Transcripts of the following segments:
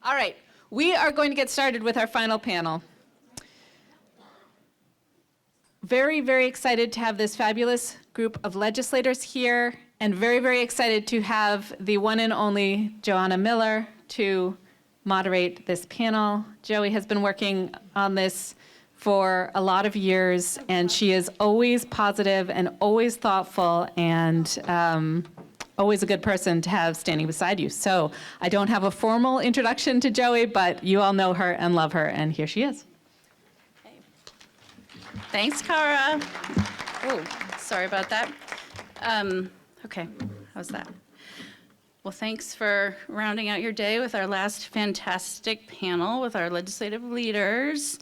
All right, we are going to get started with our final panel. Very, very excited to have this fabulous group of legislators here, and very, very excited to have the one and only Johanna Miller to moderate this panel. Joey has been working on this for a lot of years, and she is always positive and always thoughtful and always a good person to have standing beside you. So I don't have a formal introduction to Joey, but you all know her and love her, and here she is. Thanks, Cara. Oh, sorry about that. Okay, how's that? Well, thanks for rounding out your day with our last fantastic panel with our legislative leaders.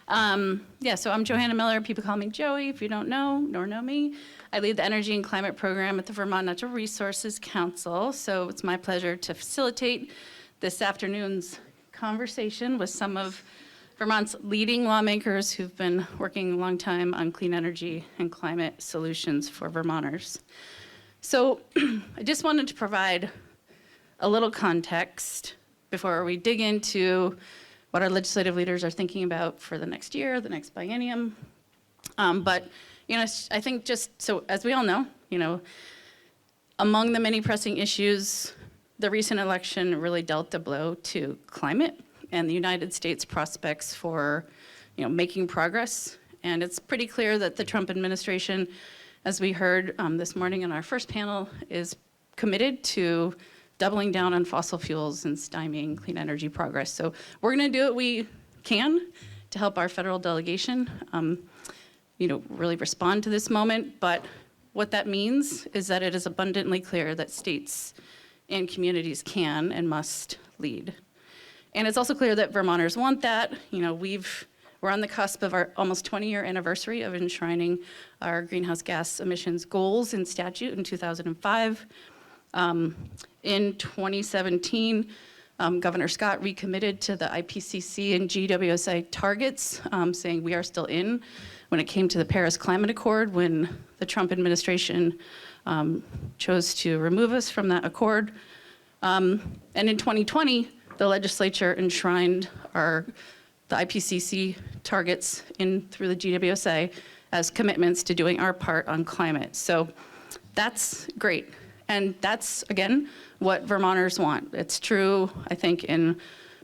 So I'm Johanna Miller. People call me Joey if you don't know, nor know me. I lead the Energy and Climate Program at the Vermont Natural Resources Council. So it's my pleasure to facilitate this afternoon's conversation with some of Vermont's leading lawmakers who've been working a long time on clean energy and climate solutions for Vermonters. So I just wanted to provide a little context before we dig into what our legislative leaders are thinking about for the next year, the next biennium. I think just so, as we all know, among the many pressing issues, the recent election really dealt a blow to climate and the United States prospects for, making progress. And it's pretty clear that the Trump administration, as we heard this morning in our first panel, is committed to doubling down on fossil fuels and stymieing clean energy progress. So we're gonna do what we can to help our federal delegation, really respond to this moment. But what that means is that it is abundantly clear that states and communities can and must lead. And it's also clear that Vermonters want that. We're on the cusp of our almost 20-year anniversary of enshrining our greenhouse gas emissions goals in statute in 2005. In 2017, Governor Scott recommitted to the IPCC and GWSA targets, saying we are still in when it came to the Paris Climate Accord, when the Trump administration chose to remove us from that accord. And in 2020, the legislature enshrined the IPCC targets in through the GWSA as commitments to doing our part on climate. So that's great. And that's, again, what Vermonters want. It's true, I think, in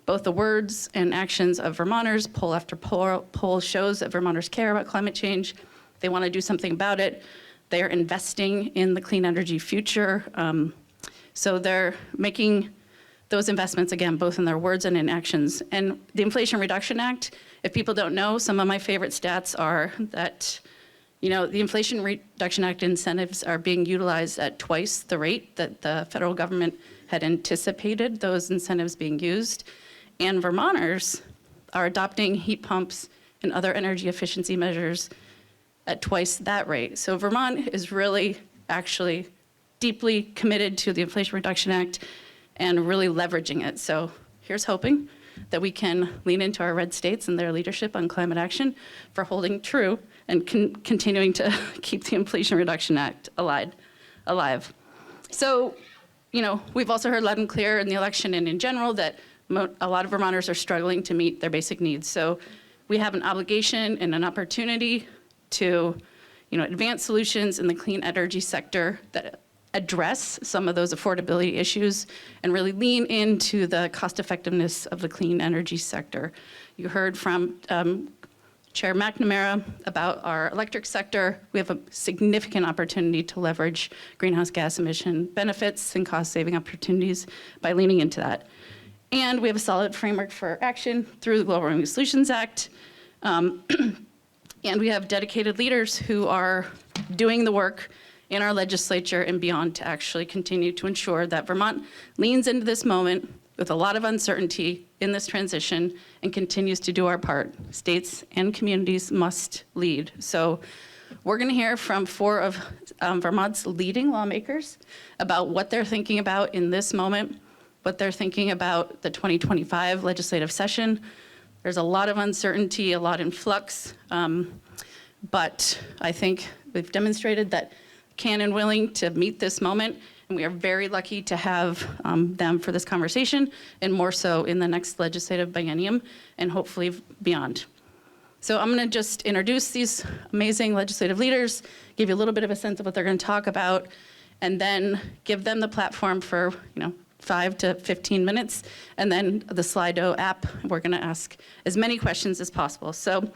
both the words and actions of Vermonters. Poll after poll shows that Vermonters care about climate change. They want to do something about it. They are investing in the clean energy future. So they're making those investments, again, both in their words and in actions. And the Inflation Reduction Act, if people don't know, some of my favorite stats are that the Inflation Reduction Act incentives are being utilized at twice the rate that the federal government had anticipated those incentives being used. And Vermonters are adopting heat pumps and other energy efficiency measures at twice that rate. So Vermont is really actually deeply committed to the Inflation Reduction Act and really leveraging it. So here's hoping that we can lean into our red states and their leadership on climate action for holding true and continuing to keep the Inflation Reduction Act alive. So, we've also heard loud and clear in the election and in general that a lot of Vermonters are struggling to meet their basic needs. So we have an obligation and an opportunity to, advance solutions in the clean energy sector that address some of those affordability issues and really lean into the cost effectiveness of the clean energy sector. You heard from Chair McNamara about our electric sector. We have a significant opportunity to leverage greenhouse gas emission benefits and cost saving opportunities by leaning into that. And we have a solid framework for action through the Global Warming Solutions Act. And we have dedicated leaders who are doing the work in our legislature and beyond to actually continue to ensure that Vermont leans into this moment with a lot of uncertainty in this transition and continues to do our part. States and communities must lead. So we're gonna hear from 4 of Vermont's leading lawmakers about what they're thinking about in this moment, what they're thinking about the 2025 legislative session. There's a lot of uncertainty, a lot in flux, but I think we've demonstrated that can and willing to meet this moment And we are very lucky to have them for this conversation, and more so in the next legislative biennium, and hopefully beyond. So I'm going to just introduce these amazing legislative leaders, give you a little bit of a sense of what they're going to talk about, and then give them the platform for 5 to 15 minutes, and then the Slido app. We're going to ask as many questions as possible. So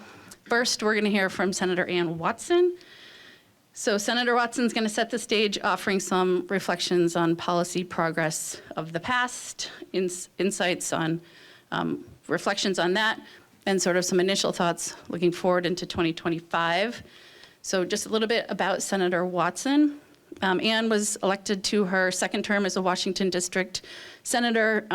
first, we're going to hear from Senator Ann Watson. So Senator Watson's going to set the stage, offering some reflections on policy progress of the past, insights on reflections on that, and sort of some initial thoughts looking forward into 2025. So just a little bit about Senator Watson. Ann was elected to her second term as a Washington District Senator,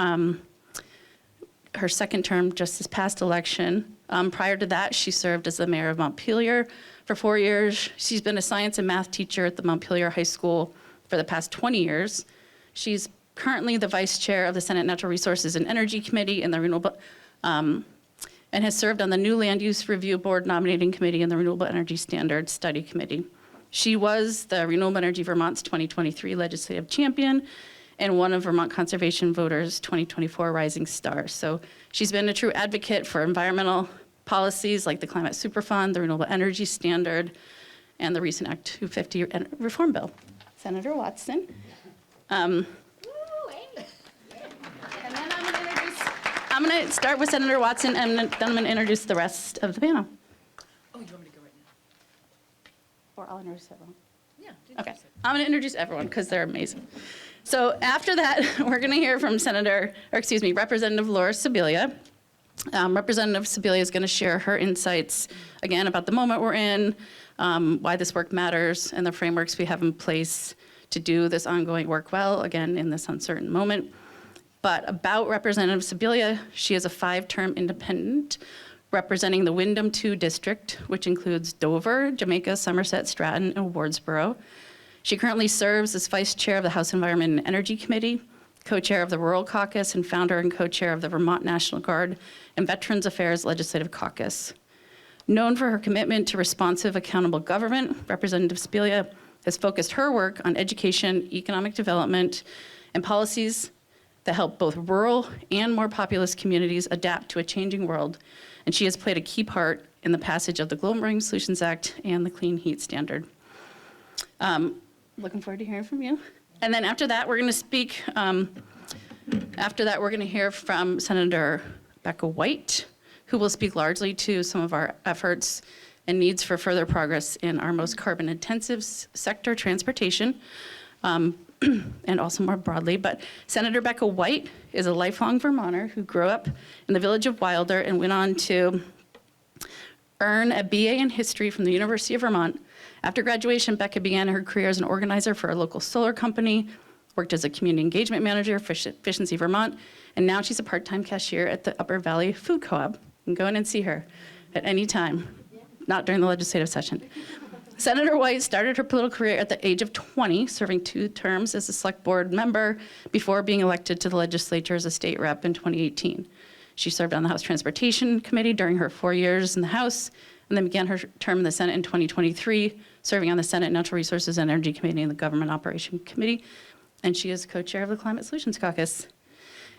her second term just this past election. Prior to that, she served as the mayor of Montpelier for 4 years. She's been a science and math teacher at the Montpelier High School for the past 20 years. She's currently the vice chair of the Senate Natural Resources and Energy Committee and the Renewable, and has served on the new Land Use Review Board Nominating Committee and the Renewable Energy Standards Study Committee. She was the Renewable Energy Vermont's 2023 Legislative Champion and one of Vermont Conservation Voters' 2024 Rising Star. So she's been a true advocate for environmental policies like the Climate Superfund, the Renewable Energy Standard, and the recent Act 250 reform bill. Senator Watson. And then I'm going to start with Senator Watson, and then I'm going to introduce the rest of the panel. Oh, you want me to go right now? Or I'll introduce everyone. Yeah. Okay, I'm going to introduce everyone because they're amazing. So after that, we're going to hear from Representative Laura Sibilia. Representative Sibilia is going to share her insights, again, about the moment we're in, why this work matters, and the frameworks we have in place to do this ongoing work well, again, in this uncertain moment. But about Representative Sibilia, she is a 5-term independent representing the Wyndham 2 district, which includes Dover, Jamaica, Somerset, Stratton, and Wardsboro. She currently serves as vice chair of the House Environment and Energy Committee, co-chair of the Rural Caucus, and founder and co-chair of the Vermont National Guard and Veterans Affairs Legislative Caucus. Known for her commitment to responsive, accountable government, Representative Sibilia has focused her work on education, economic development, and policies that help both rural and more populous communities adapt to a changing world. And she has played a key part in the passage of the Global Warming Solutions Act and the Clean Heat Standard. Looking forward to hearing from you. And then after that, we're going to speak, hear from Senator Becca White, who will speak largely to some of our efforts and needs for further progress in our most carbon-intensive sector, transportation, and also more broadly. But Senator Becca White is a lifelong Vermonter who grew up in the village of Wilder and went on to earn a BA in history from the University of Vermont. After graduation, Becca began her career as an organizer for a local solar company, worked as a community engagement manager for Efficiency Vermont, and now she's a part-time cashier at the Upper Valley Food Co-op. You can go in and see her at any time, not during the legislative session. Senator White started her political career at the age of 20, serving 2 terms as a select board member before being elected to the legislature as a state rep in 2018. She served on the House Transportation Committee during her 4 years in the House, and then began her term in the Senate in 2023, serving on the Senate Natural Resources and Energy Committee and the Government Operation Committee, and she is co-chair of the Climate Solutions Caucus.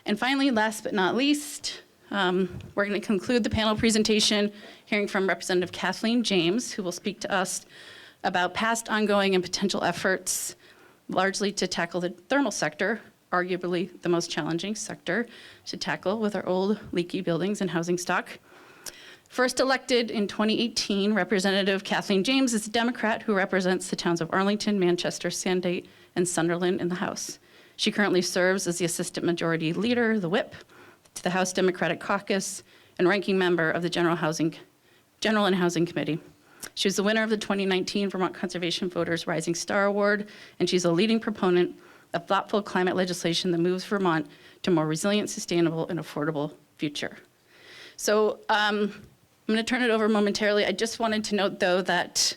And finally, last but not least, we're going to conclude the panel presentation hearing from Representative Kathleen James, who will speak to us about past, ongoing, and potential efforts, largely to tackle the thermal sector, arguably the most challenging sector to tackle with our old leaky buildings and housing stock. First elected in 2018, Representative Kathleen James is a Democrat who represents the towns of Arlington, Manchester, Sandgate, and Sunderland in the House. She currently serves as the Assistant Majority Leader, the whip, to the House Democratic Caucus and ranking member of the General and Housing Committee. She was the winner of the 2019 Vermont Conservation Voters Rising Star Award, and she's a leading proponent of thoughtful climate legislation that moves Vermont to a more resilient, sustainable, and affordable future. So I'm going to turn it over momentarily. I just wanted to note, though, that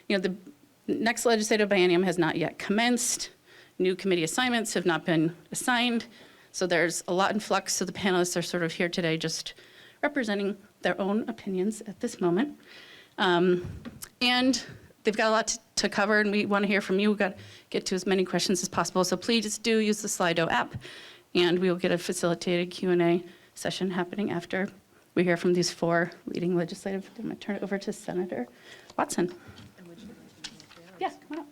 the next legislative biennium has not yet commenced. New committee assignments have not been assigned. So there's a lot in flux. So the panelists are sort of here today just representing their own opinions at this moment. And they've got a lot to cover, and we want to hear from you. We've got to get to as many questions as possible. So please do use the Slido app, and we will get a facilitated Q&A session happening after we hear from these 4 leading legislative. I'm going to turn it over to Senator Watson. Yeah, come on up.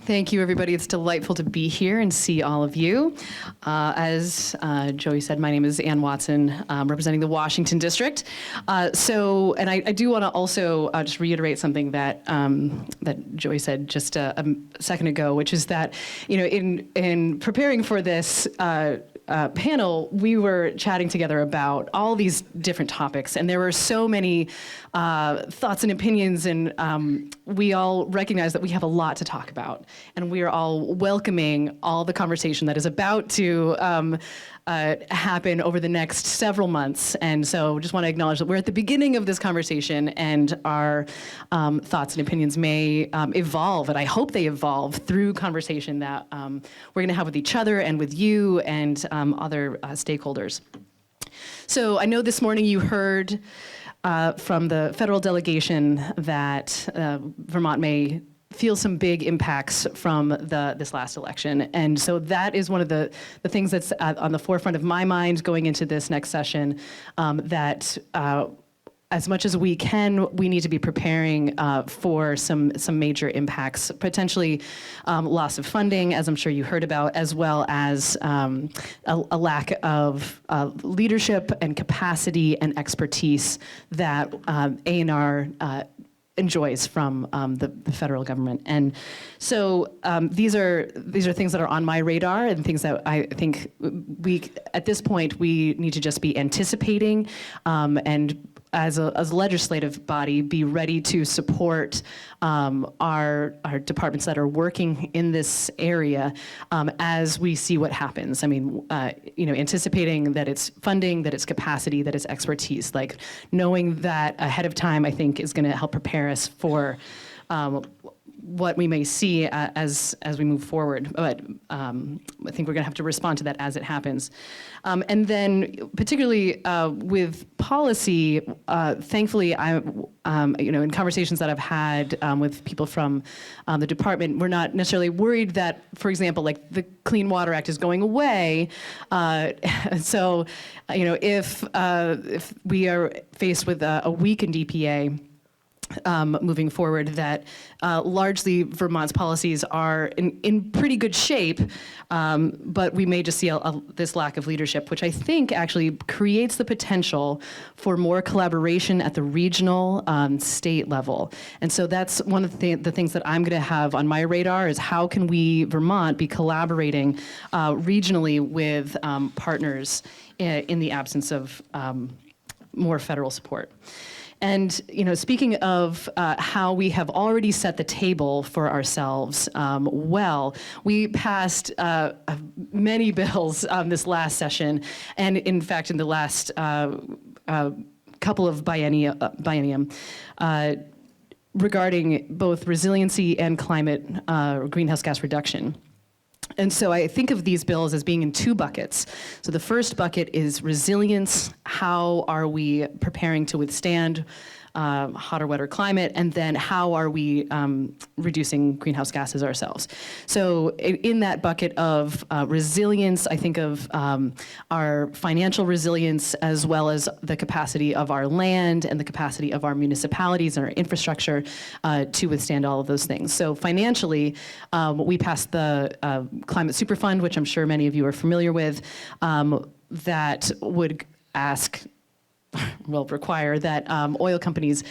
Thank you, everybody. It's delightful to be here and see all of you. As Joey said, my name is Ann Watson, representing the Washington District. And I do want to also just reiterate something that that Joey said just a second ago, which is that, you know, in preparing for this panel, we were chatting together about all these different topics, and there were so many thoughts and opinions, and we all recognize that we have a lot to talk about, and we are all welcoming all the conversation that is about to happen over the next several months. And so just want to acknowledge that we're at the beginning of this conversation, and our thoughts and opinions may evolve, and I hope they evolve through conversation that we're going to have with each other and with you and other stakeholders. So I know this morning you heard from the federal delegation that Vermont may feel some big impacts from this last election. And so that is one of the things that's on the forefront of my mind going into this next session, that as much as we can, we need to be preparing for some major impacts, potentially loss of funding, as I'm sure you heard about, as well as a lack of leadership and capacity and expertise that A&R enjoys from the federal government. And so these are things that are on my radar, and things that I think at this point we need to just be anticipating, and as a legislative body, be ready to support our departments that are working in this area as we see what happens. I mean, anticipating that it's funding, that it's capacity, that it's expertise. Like knowing that ahead of time, I think, is going to help prepare us for what we may see as we move forward. But I think we're going to have to respond to that as it happens. And then, particularly with policy, thankfully, in conversations that I've had with people from the department, we're not necessarily worried that, for example, like the Clean Water Act is going away. So, if we are faced with a weakened EPA, moving forward, that largely Vermont's policies are in pretty good shape, but we may just see this lack of leadership, which I think actually creates the potential for more collaboration at the regional, state level. And so that's one of the things that I'm going to have on my radar is how can we, Vermont, be collaborating regionally with partners in the absence of more federal support. And speaking of how we have already set the table for ourselves, we passed many bills this last session, and in fact, in the last couple of biennium, regarding both resiliency and climate greenhouse gas reduction. And so I think of these bills as being in 2 buckets. So the first bucket is resilience. How are we preparing to withstand hotter, wetter climate? And then how are we reducing greenhouse gases ourselves? So in that bucket of resilience, I think of our financial resilience, as well as the capacity of our land and the capacity of our municipalities and our infrastructure to withstand all of those things. So financially, we passed the Climate Superfund, which I'm sure many of you are familiar with, that would require that oil companies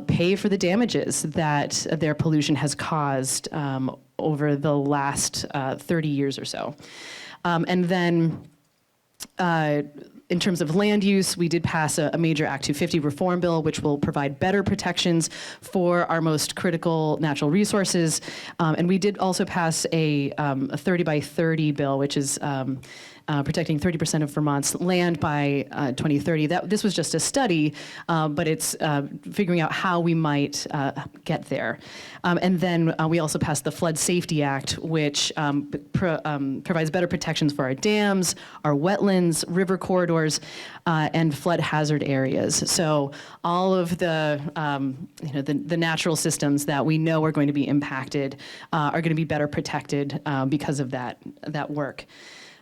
pay for the damages that their pollution has caused over the last 30 years or so. And then in terms of land use, we did pass a major Act 250 reform bill, which will provide better protections for our most critical natural resources. And we did also pass a 30 by 30 bill, which is protecting 30% of Vermont's land by 2030. This was just a study, but it's figuring out how we might get there. And then we also passed the Flood Safety Act, which provides better protections for our dams, our wetlands, river corridors, and flood hazard areas. So all of the natural systems that we know are going to be impacted are going to be better protected because of that work.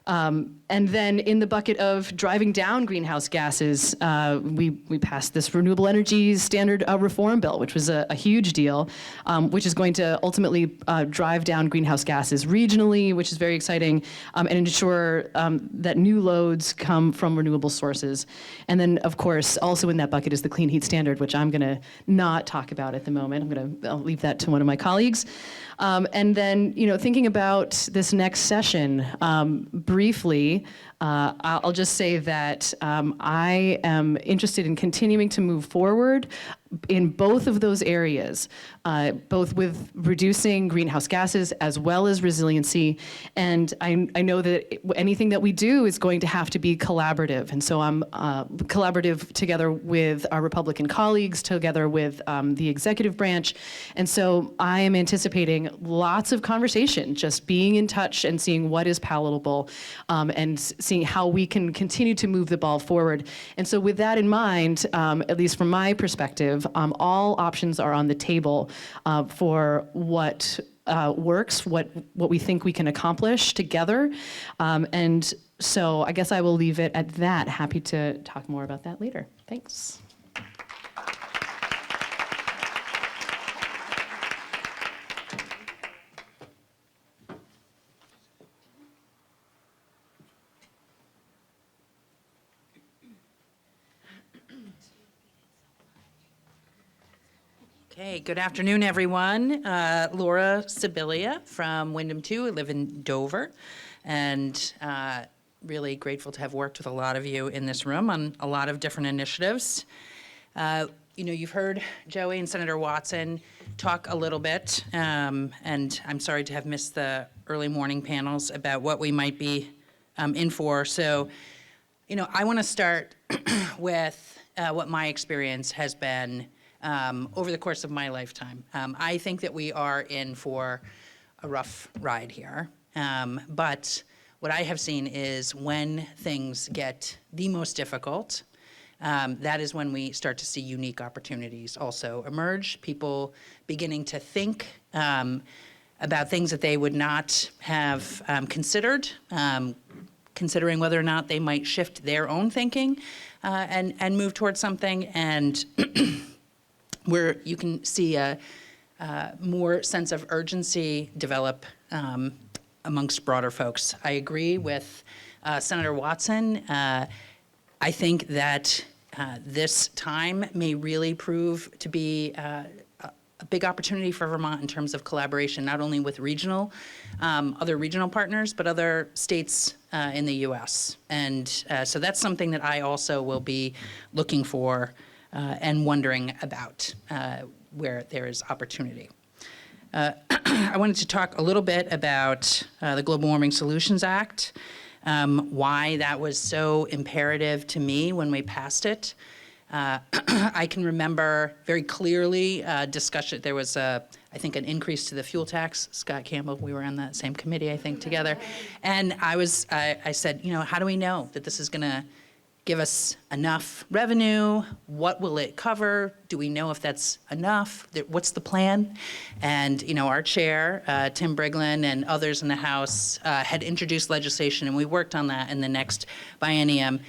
And then in the bucket of driving down greenhouse gases, we passed this renewable energy standard reform bill, which was a huge deal, which is going to ultimately drive down greenhouse gases regionally, which is very exciting, and ensure that new loads come from renewable sources. And then, of course, also in that bucket is the clean heat standard, which I'm going to not talk about at the moment. I'll leave that to one of my colleagues. And then, thinking about this next session, briefly, I'll just say that I am interested in continuing to move forward in both of those areas, both with reducing greenhouse gases as well as resiliency. And I know that anything that we do is going to have to be collaborative. And so I'm collaborative together with our Republican colleagues, together with the executive branch. And so I am anticipating lots of conversation, just being in touch and seeing what is palatable, and seeing how we can continue to move the ball forward. And so with that in mind, at least from my perspective, all options are on the table for what works, what we think we can accomplish together. And so I guess I will leave it at that. Happy to talk more about that later. Thanks. Okay, good afternoon, everyone. Laura Sibilia from Wyndham 2. I live in Dover, and really grateful to have worked with a lot of you in this room on a lot of different initiatives. You've heard Joey and Senator Watson talk a little bit, and I'm sorry to have missed the early morning panels about what we might be in for. So, I want to start with what my experience has been over the course of my lifetime. I think that we are in for a rough ride here. But what I have seen is when things get the most difficult, that is when we start to see unique opportunities also emerge, people beginning to think about things that they would not have considered, considering whether or not they might shift their own thinking and move towards something, and where you can see a more sense of urgency develop amongst broader folks. I agree with Senator Watson. I think that this time may really prove to be a big opportunity for Vermont in terms of collaboration, not only with other regional partners, but other states in the U.S. And so that's something that I also will be looking for and wondering about where there is opportunity. I wanted to talk a little bit about the Global Warming Solutions Act, why that was so imperative to me when we passed it. I can remember very clearly discussion. There was, I think, an increase to the fuel tax. Scott Campbell, we were on that same committee, I think, together. And I said, how do we know that this is going to give us enough revenue? What will it cover? Do we know if that's enough? What's the plan? And our chair, Tim Briglin, and others in the House had introduced legislation, and we worked on that in the next biennium.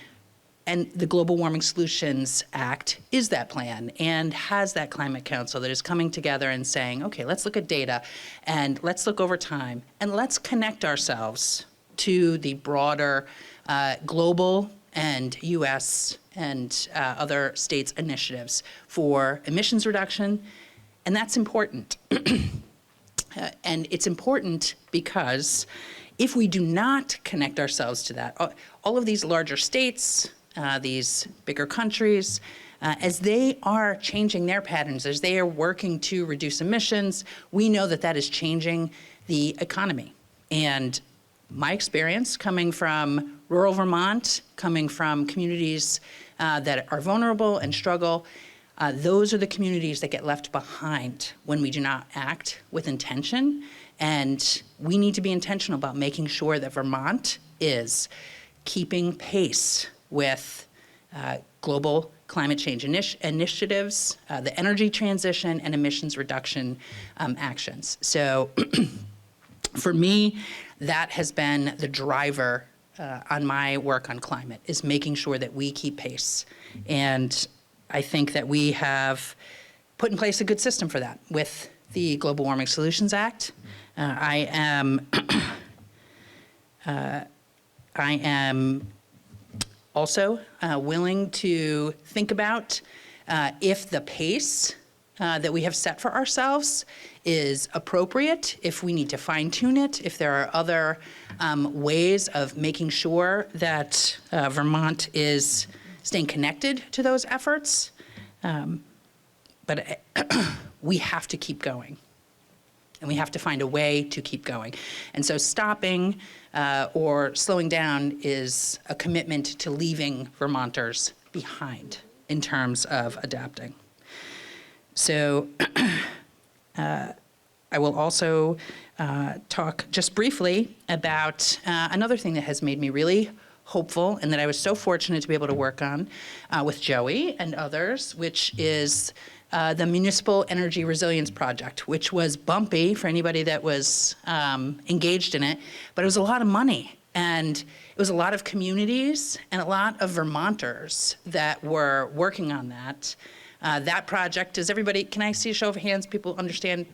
And the Global Warming Solutions Act is that plan and has that climate council that is coming together and saying, okay, let's look at data and let's look over time and let's connect ourselves to the broader global and U.S. and other states' initiatives for emissions reduction, and that's important. And it's important because if we do not connect ourselves to that, all of these larger states, these bigger countries, as they are changing their patterns, as they are working to reduce emissions, we know that that is changing the economy. And my experience coming from rural Vermont, coming from communities that are vulnerable and struggle. Those are the communities that get left behind when we do not act with intention. And we need to be intentional about making sure that Vermont is keeping pace with global climate change initiatives, the energy transition, and emissions reduction actions. So for me, that has been the driver on my work on climate, is making sure that we keep pace. And I think that we have put in place a good system for that with the Global Warming Solutions Act. I am also willing to think about if the pace that we have set for ourselves is appropriate, if we need to fine tune it, if there are other ways of making sure that Vermont is staying connected to those efforts. But we have to keep going. And we have to find a way to keep going. And so stopping or slowing down is a commitment to leaving Vermonters behind in terms of adapting. So I will also talk just briefly about another thing that has made me really hopeful and that I was so fortunate to be able to work on with Joey and others, which is the Municipal Energy Resilience Project, which was bumpy for anybody that was engaged in it, but it was a lot of money. And it was a lot of communities and a lot of Vermonters that were working on that. That project, does everybody, can I see a show of hands? People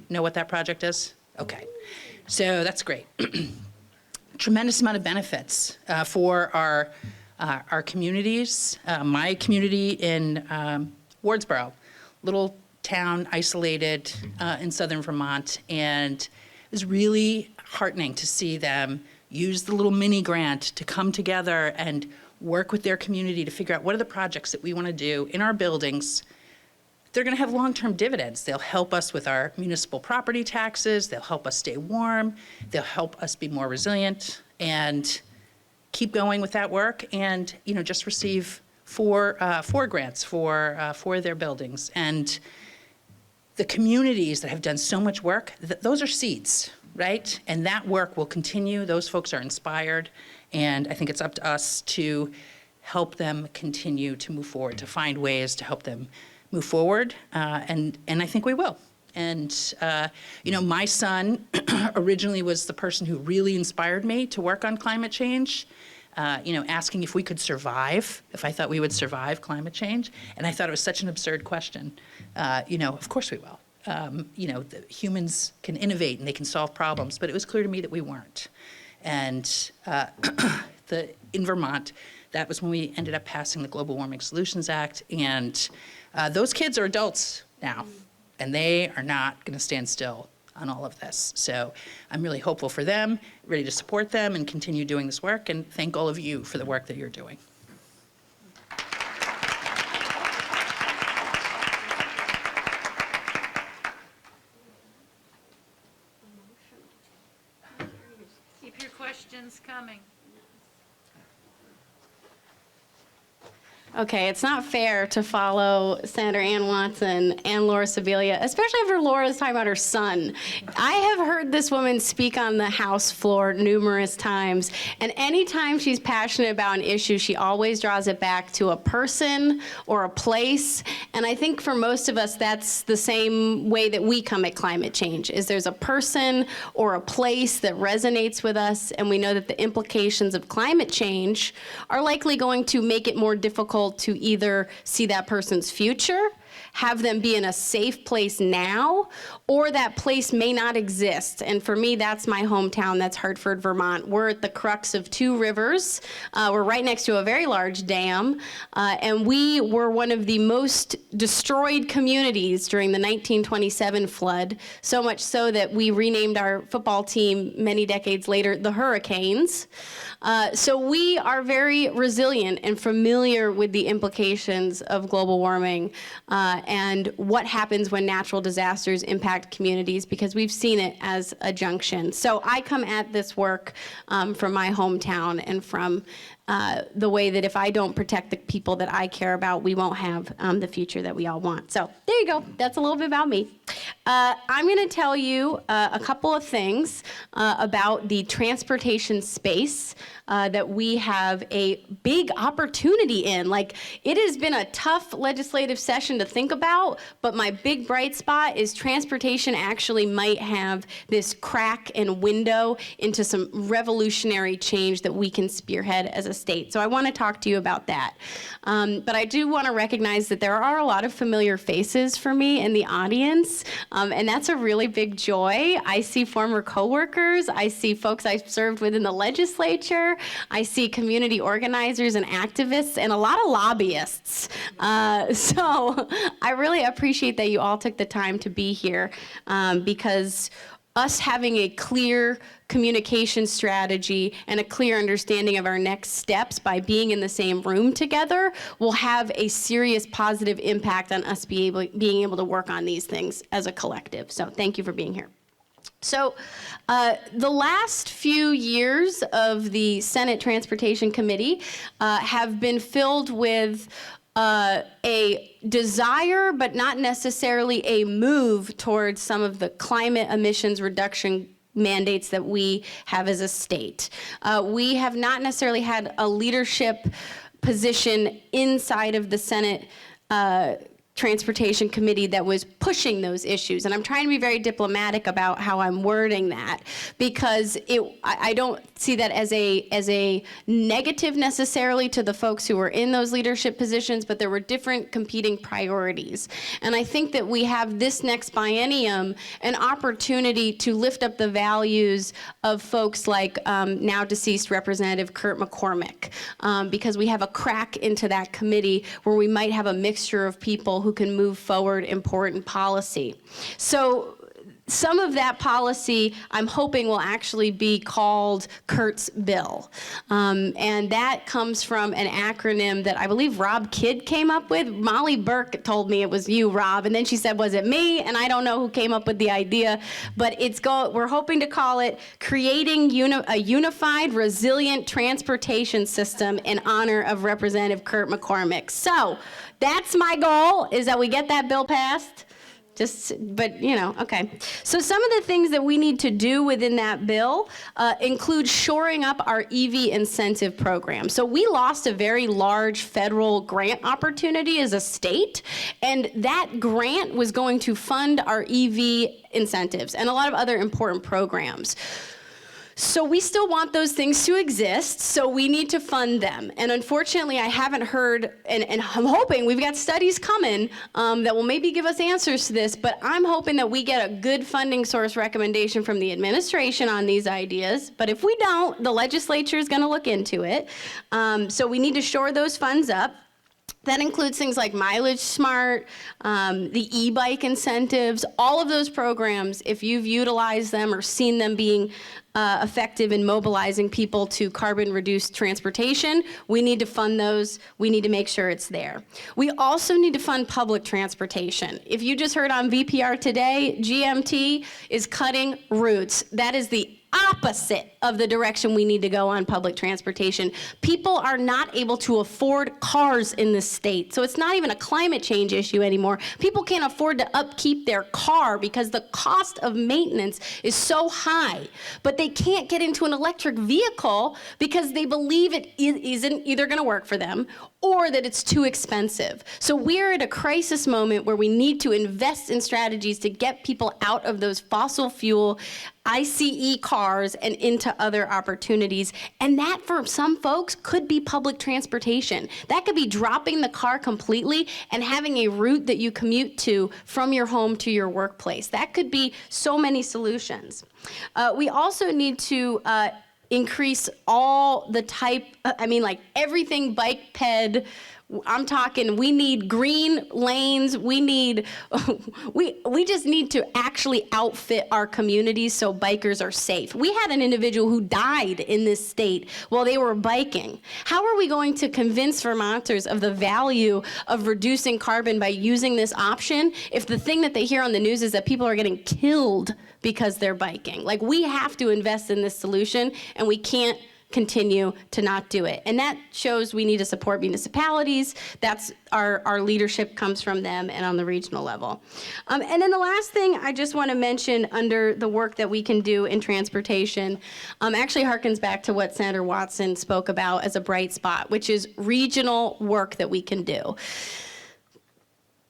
know what that project is? Okay, so that's great. Tremendous amount of benefits for our communities. My community in Wardsboro, little town isolated in southern Vermont, and it was really heartening to see them use the little mini grant to come together and work with their community to figure out what are the projects that we want to do in our buildings. They're going to have long-term dividends. They'll help us with our municipal property taxes. They'll help us stay warm. They'll help us be more resilient and keep going with that work. And just receive four grants for their buildings. And the communities that have done so much work, those are seeds, right? And that work will continue. Those folks are inspired, and I think it's up to us to help them continue to move forward, to find ways to help them move forward, and I think we will. And my son originally was the person who really inspired me to work on climate change. Asking if we could survive, if I thought we would survive climate change, and I thought it was such an absurd question. Of course we will. The humans can innovate and they can solve problems, but it was clear to me that we weren't. And in Vermont, that was when we ended up passing the Global Warming Solutions Act, and those kids are adults now, and they are not going to stand still on all of this. So I'm really hopeful for them, ready to support them and continue doing this work, and thank all of you for the work that you're doing. Keep your questions coming. Okay, it's not fair to follow Senator Ann Watson and Laura Sibilia, especially after Laura's talking about her son. I have heard this woman speak on the House floor numerous times, and anytime she's passionate about an issue, she always draws it back to a person or a place. And I think for most of us, that's the same way that we come at climate change, is there's a person or a place that resonates with us, and we know that the implications of climate change are likely going to make it more difficult to either see that person's future, have them be in a safe place now, or that place may not exist. And for me, that's my hometown. That's Hartford, Vermont. We're at the crux of two rivers. We're right next to a very large dam. And we were one of the most destroyed communities during the 1927 flood, so much so that we renamed our football team many decades later the Hurricanes. So we are very resilient and familiar with the implications of global warming. and what happens when natural disasters impact communities, because we've seen it as a junction. So I come at this work from my hometown and from the way that if I don't protect the people that I care about, we won't have the future that we all want. So there you go. That's a little bit about me. I'm going to tell you a couple of things about the transportation space that we have a big opportunity in. Like, it has been a tough legislative session to think about, but my big bright spot is transportation actually might have this crack and window into some revolutionary change that we can spearhead as a state. So I want to talk to you about that. But I do want to recognize that there are a lot of familiar faces for me in the audience, and that's a really big joy. I see former coworkers, I see folks I served with in the legislature, I see community organizers and activists, and a lot of lobbyists. So I really appreciate that you all took the time to be here, because us having a clear communication strategy and a clear understanding of our next steps by being in the same room together will have a serious positive impact on us being able to work on these things as a collective. So thank you for being here. So the last few years of the Senate Transportation Committee have been filled with a desire, but not necessarily a move towards some of the climate emissions reduction mandates that we have as a state. We have not necessarily had a leadership position inside of the Senate Transportation Committee that was pushing those issues. And I'm trying to be very diplomatic about how I'm wording that, because I don't see that as a negative necessarily to the folks who were in those leadership positions, but there were different competing priorities. And I think that we have this next biennium an opportunity to lift up the values of folks like now deceased Representative Kurt McCormick, because we have a crack into that committee where we might have a mixture of people who can move forward important policy. So some of that policy, I'm hoping, will actually be called Kurt's Bill. And that comes from an acronym that I believe Rob Kidd came up with. Molly Burke told me it was you, Rob, and then she said, was it me? And I don't know who came up with the idea, but we're hoping to call it Creating a Unified, Resilient Transportation System in honor of Representative Kurt McCormick. So that's my goal, is that we get that bill passed. But okay. So some of the things that we need to do within that bill include shoring up our EV incentive program. So we lost a very large federal grant opportunity as a state, and that grant was going to fund our EV incentives and a lot of other important programs. So we still want those things to exist, so we need to fund them. And unfortunately, I haven't heard, and I'm hoping, we've got studies coming that will maybe give us answers to this, but I'm hoping that we get a good funding source recommendation from the administration on these ideas. But if we don't, the legislature is going to look into it. So we need to shore those funds up. That includes things like Mileage Smart, the e-bike incentives, all of those programs. If you've utilized them or seen them being effective in mobilizing people to carbon-reduced transportation, we need to fund those. We need to make sure it's there. We also need to fund public transportation. If you just heard on VPR today, GMT is cutting routes. That is the opposite of the direction we need to go on public transportation. People are not able to afford cars in this state. So it's not even a climate change issue anymore. People can't afford to upkeep their car because the cost of maintenance is so high. But they can't get into an electric vehicle because they believe it isn't either going to work for them or that it's too expensive. So we're at a crisis moment where we need to invest in strategies to get people out of those fossil fuel ICE cars and into other opportunities. And that, for some folks, could be public transportation. That could be dropping the car completely and having a route that you commute to from your home to your workplace. That could be so many solutions. We also need to increase all the everything bike ped, I'm talking, we need green lanes. We need, we just need to actually outfit our communities so bikers are safe. We had an individual who died in this state while they were biking. How are we going to convince Vermonters of the value of reducing carbon by using this option if the thing that they hear on the news is that people are getting killed because they're biking? Like, we have to invest in this solution, and we can't continue to not do it. And that shows we need to support municipalities. That's our leadership comes from them and on the regional level. And then the last thing I just want to mention under the work that we can do in transportation actually harkens back to what Senator Watson spoke about as a bright spot, which is regional work that we can do.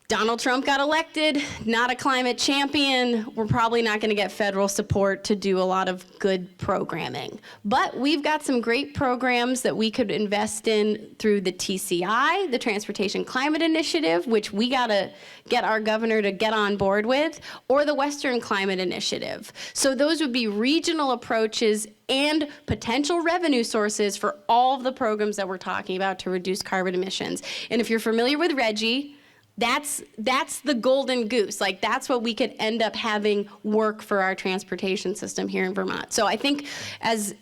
Donald Trump got elected, not a climate champion. We're probably not going to get federal support to do a lot of good programming. But we've got some great programs that we could invest in through the TCI, the Transportation Climate Initiative, which we got to get our governor to get on board with, or the Western Climate Initiative. So those would be regional approaches and potential revenue sources for all of the programs that we're talking about to reduce carbon emissions. And if you're familiar with RGGI, that's the golden goose. Like, that's what we could end up having work for our transportation system here in Vermont. So I think, as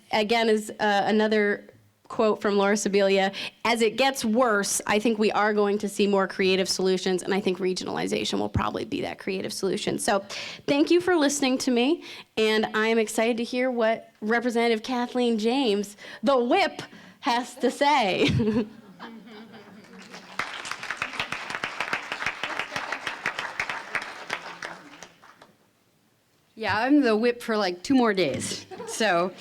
another quote from Laura Sibilia, as it gets worse, I think we are going to see more creative solutions, and I think regionalization will probably be that creative solution. So thank you for listening to me, and I am excited to hear what Representative Kathleen James, the whip, has to say. Yeah, I'm the whip for like 2 more days. So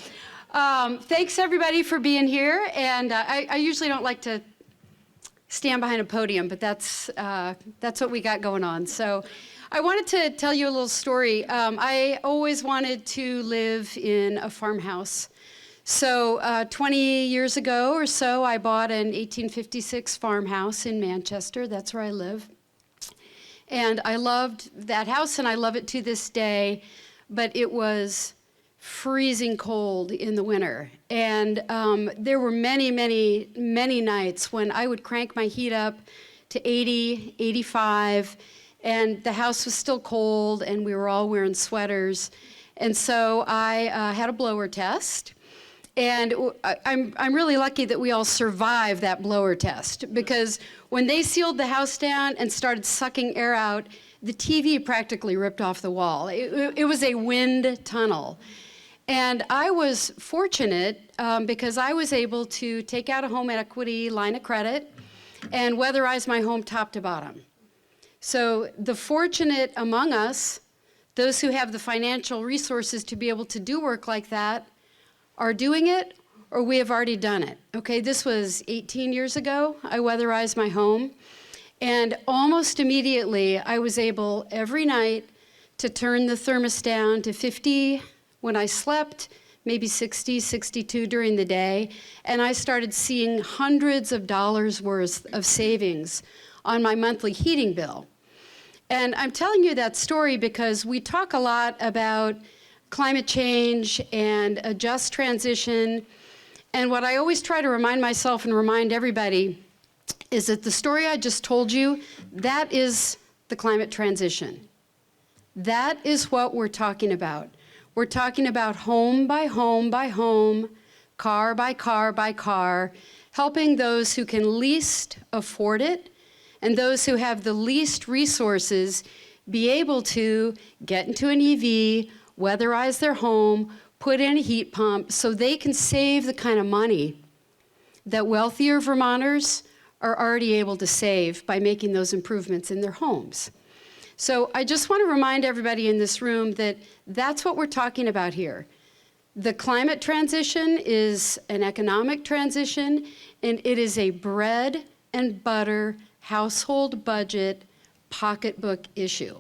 thanks everybody for being here. And I usually don't like to stand behind a podium, but that's what we got going on. So I wanted to tell you a little story. I always wanted to live in a farmhouse. So 20 years ago or so, I bought an 1856 farmhouse in Manchester. That's where I live. And I loved that house, and I love it to this day. But it was freezing cold in the winter. And there were many, many, many nights when I would crank my heat up to 80, 85, and the house was still cold, and we were all wearing sweaters. And so I had a blower test. And I'm really lucky that we all survived that blower test, because when they sealed the house down and started sucking air out, the TV practically ripped off the wall. It was a wind tunnel. And I was fortunate because I was able to take out a home equity line of credit and weatherize my home top to bottom. So the fortunate among us, those who have the financial resources to be able to do work like that, are doing it, or we have already done it. Okay, this was 18 years ago. I weatherized my home. And almost immediately, I was able every night to turn the thermos down to 50 when I slept, maybe 60, 62 during the day. And I started seeing hundreds of dollars worth of savings on my monthly heating bill. And I'm telling you that story because we talk a lot about climate change and a just transition. And what I always try to remind myself and remind everybody is that the story I just told you, that is the climate transition. That is what we're talking about. We're talking about home by home by home, car by car by car, helping those who can least afford it and those who have the least resources be able to get into an EV, weatherize their home, put in a heat pump so they can save the kind of money that wealthier Vermonters are already able to save by making those improvements in their homes. So I just want to remind everybody in this room that that's what we're talking about here. The climate transition is an economic transition, and it is a bread and butter household budget pocketbook issue.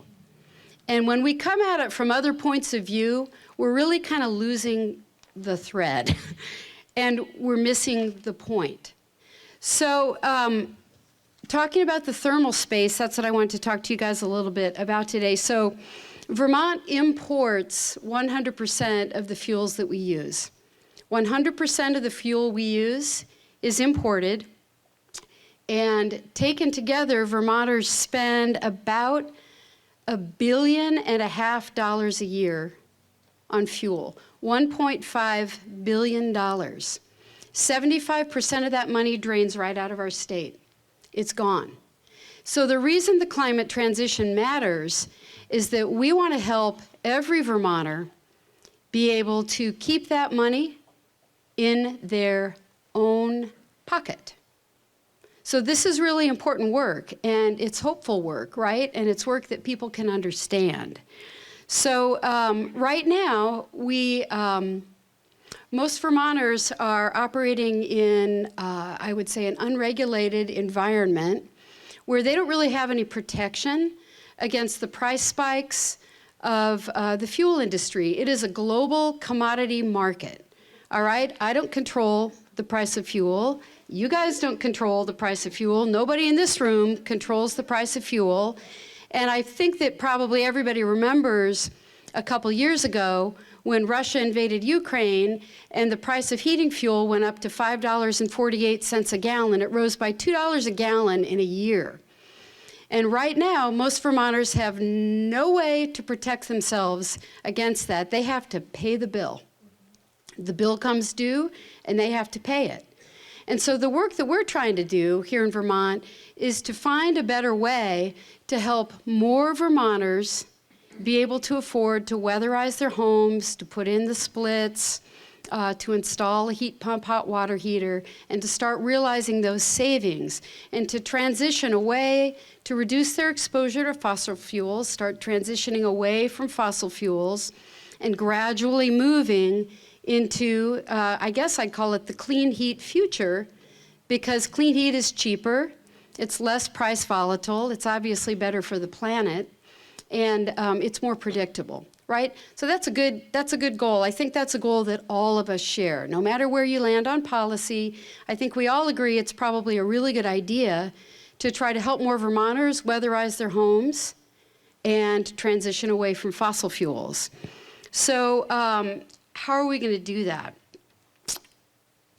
And when we come at it from other points of view, we're really kind of losing the thread, and we're missing the point. So talking about the thermal space, that's what I want to talk to you guys a little bit about today. So Vermont imports 100% of the fuels that we use. 100% of the fuel we use is imported, And taken together, Vermonters spend about $1.5 billion a year on fuel. $1.5 billion. 75% of that money drains right out of our state. It's gone. So the reason the climate transition matters is that we want to help every Vermonter be able to keep that money in their own pocket. So this is really important work, and it's hopeful work, right? And it's work that people can understand. So right now, most Vermonters are operating in, I would say, an unregulated environment where they don't really have any protection against the price spikes of the fuel industry. It is a global commodity market, all right? I don't control the price of fuel. You guys don't control the price of fuel. Nobody in this room controls the price of fuel. And I think that probably everybody remembers a couple years ago when Russia invaded Ukraine and the price of heating fuel went up to $5.48 a gallon. It rose by $2 a gallon in a year. And right now, most Vermonters have no way to protect themselves against that. They have to pay the bill. The bill comes due, and they have to pay it. And so the work that we're trying to do here in Vermont is to find a better way to help more Vermonters be able to afford to weatherize their homes, to put in the splits, to install a heat pump, hot water heater, and to start realizing those savings, and to transition away, to reduce their exposure to fossil fuels, start transitioning away from fossil fuels, and gradually moving into, I guess I'd call it the clean heat future, because clean heat is cheaper, it's less price volatile, it's obviously better for the planet, and it's more predictable, right? So that's a good goal. I think that's a goal that all of us share. No matter where you land on policy, I think we all agree it's probably a really good idea to try to help more Vermonters weatherize their homes and transition away from fossil fuels. So how are we going to do that?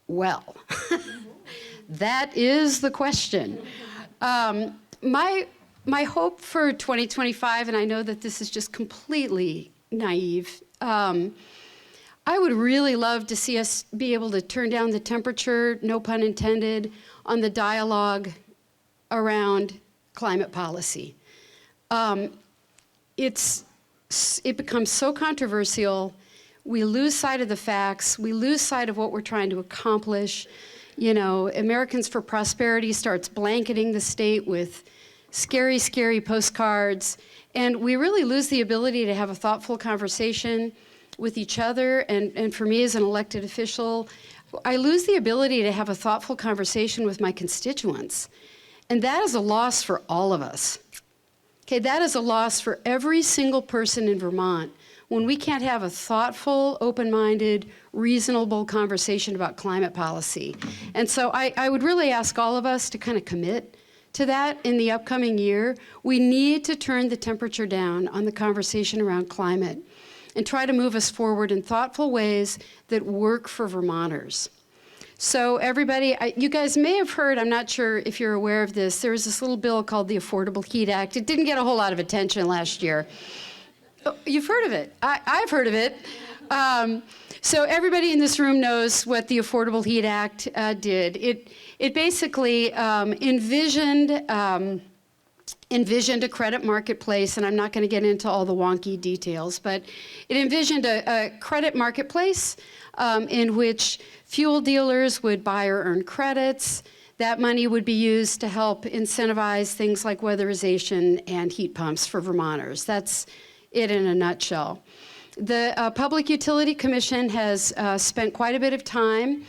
Well, that is the question. My hope for 2025, and I know that this is just completely naive, I would really love to see us be able to turn down the temperature, no pun intended, on the dialogue around climate policy. It becomes so controversial. We lose sight of the facts. We lose sight of what we're trying to accomplish. You know, Americans for Prosperity starts blanketing the state with scary, scary postcards. And we really lose the ability to have a thoughtful conversation with each other. And for me as an elected official, I lose the ability to have a thoughtful conversation with my constituents. And that is a loss for all of us. Okay, that is a loss for every single person in Vermont when we can't have a thoughtful, open-minded, reasonable conversation about climate policy. And so I would really ask all of us to kind of commit to that in the upcoming year. We need to turn the temperature down on the conversation around climate and try to move us forward in thoughtful ways that work for Vermonters. So everybody, you guys may have heard, I'm not sure if you're aware of this, there was this little bill called the Affordable Heat Act. It didn't get a whole lot of attention last year. Oh, you've heard of it. I've heard of it. So everybody in this room knows what the Affordable Heat Act did. It basically envisioned a credit marketplace, and I'm not going to get into all the wonky details, but it envisioned a credit marketplace in which fuel dealers would buy or earn credits. That money would be used to help incentivize things like weatherization and heat pumps for Vermonters. That's it in a nutshell. The Public Utility Commission has spent quite a bit of time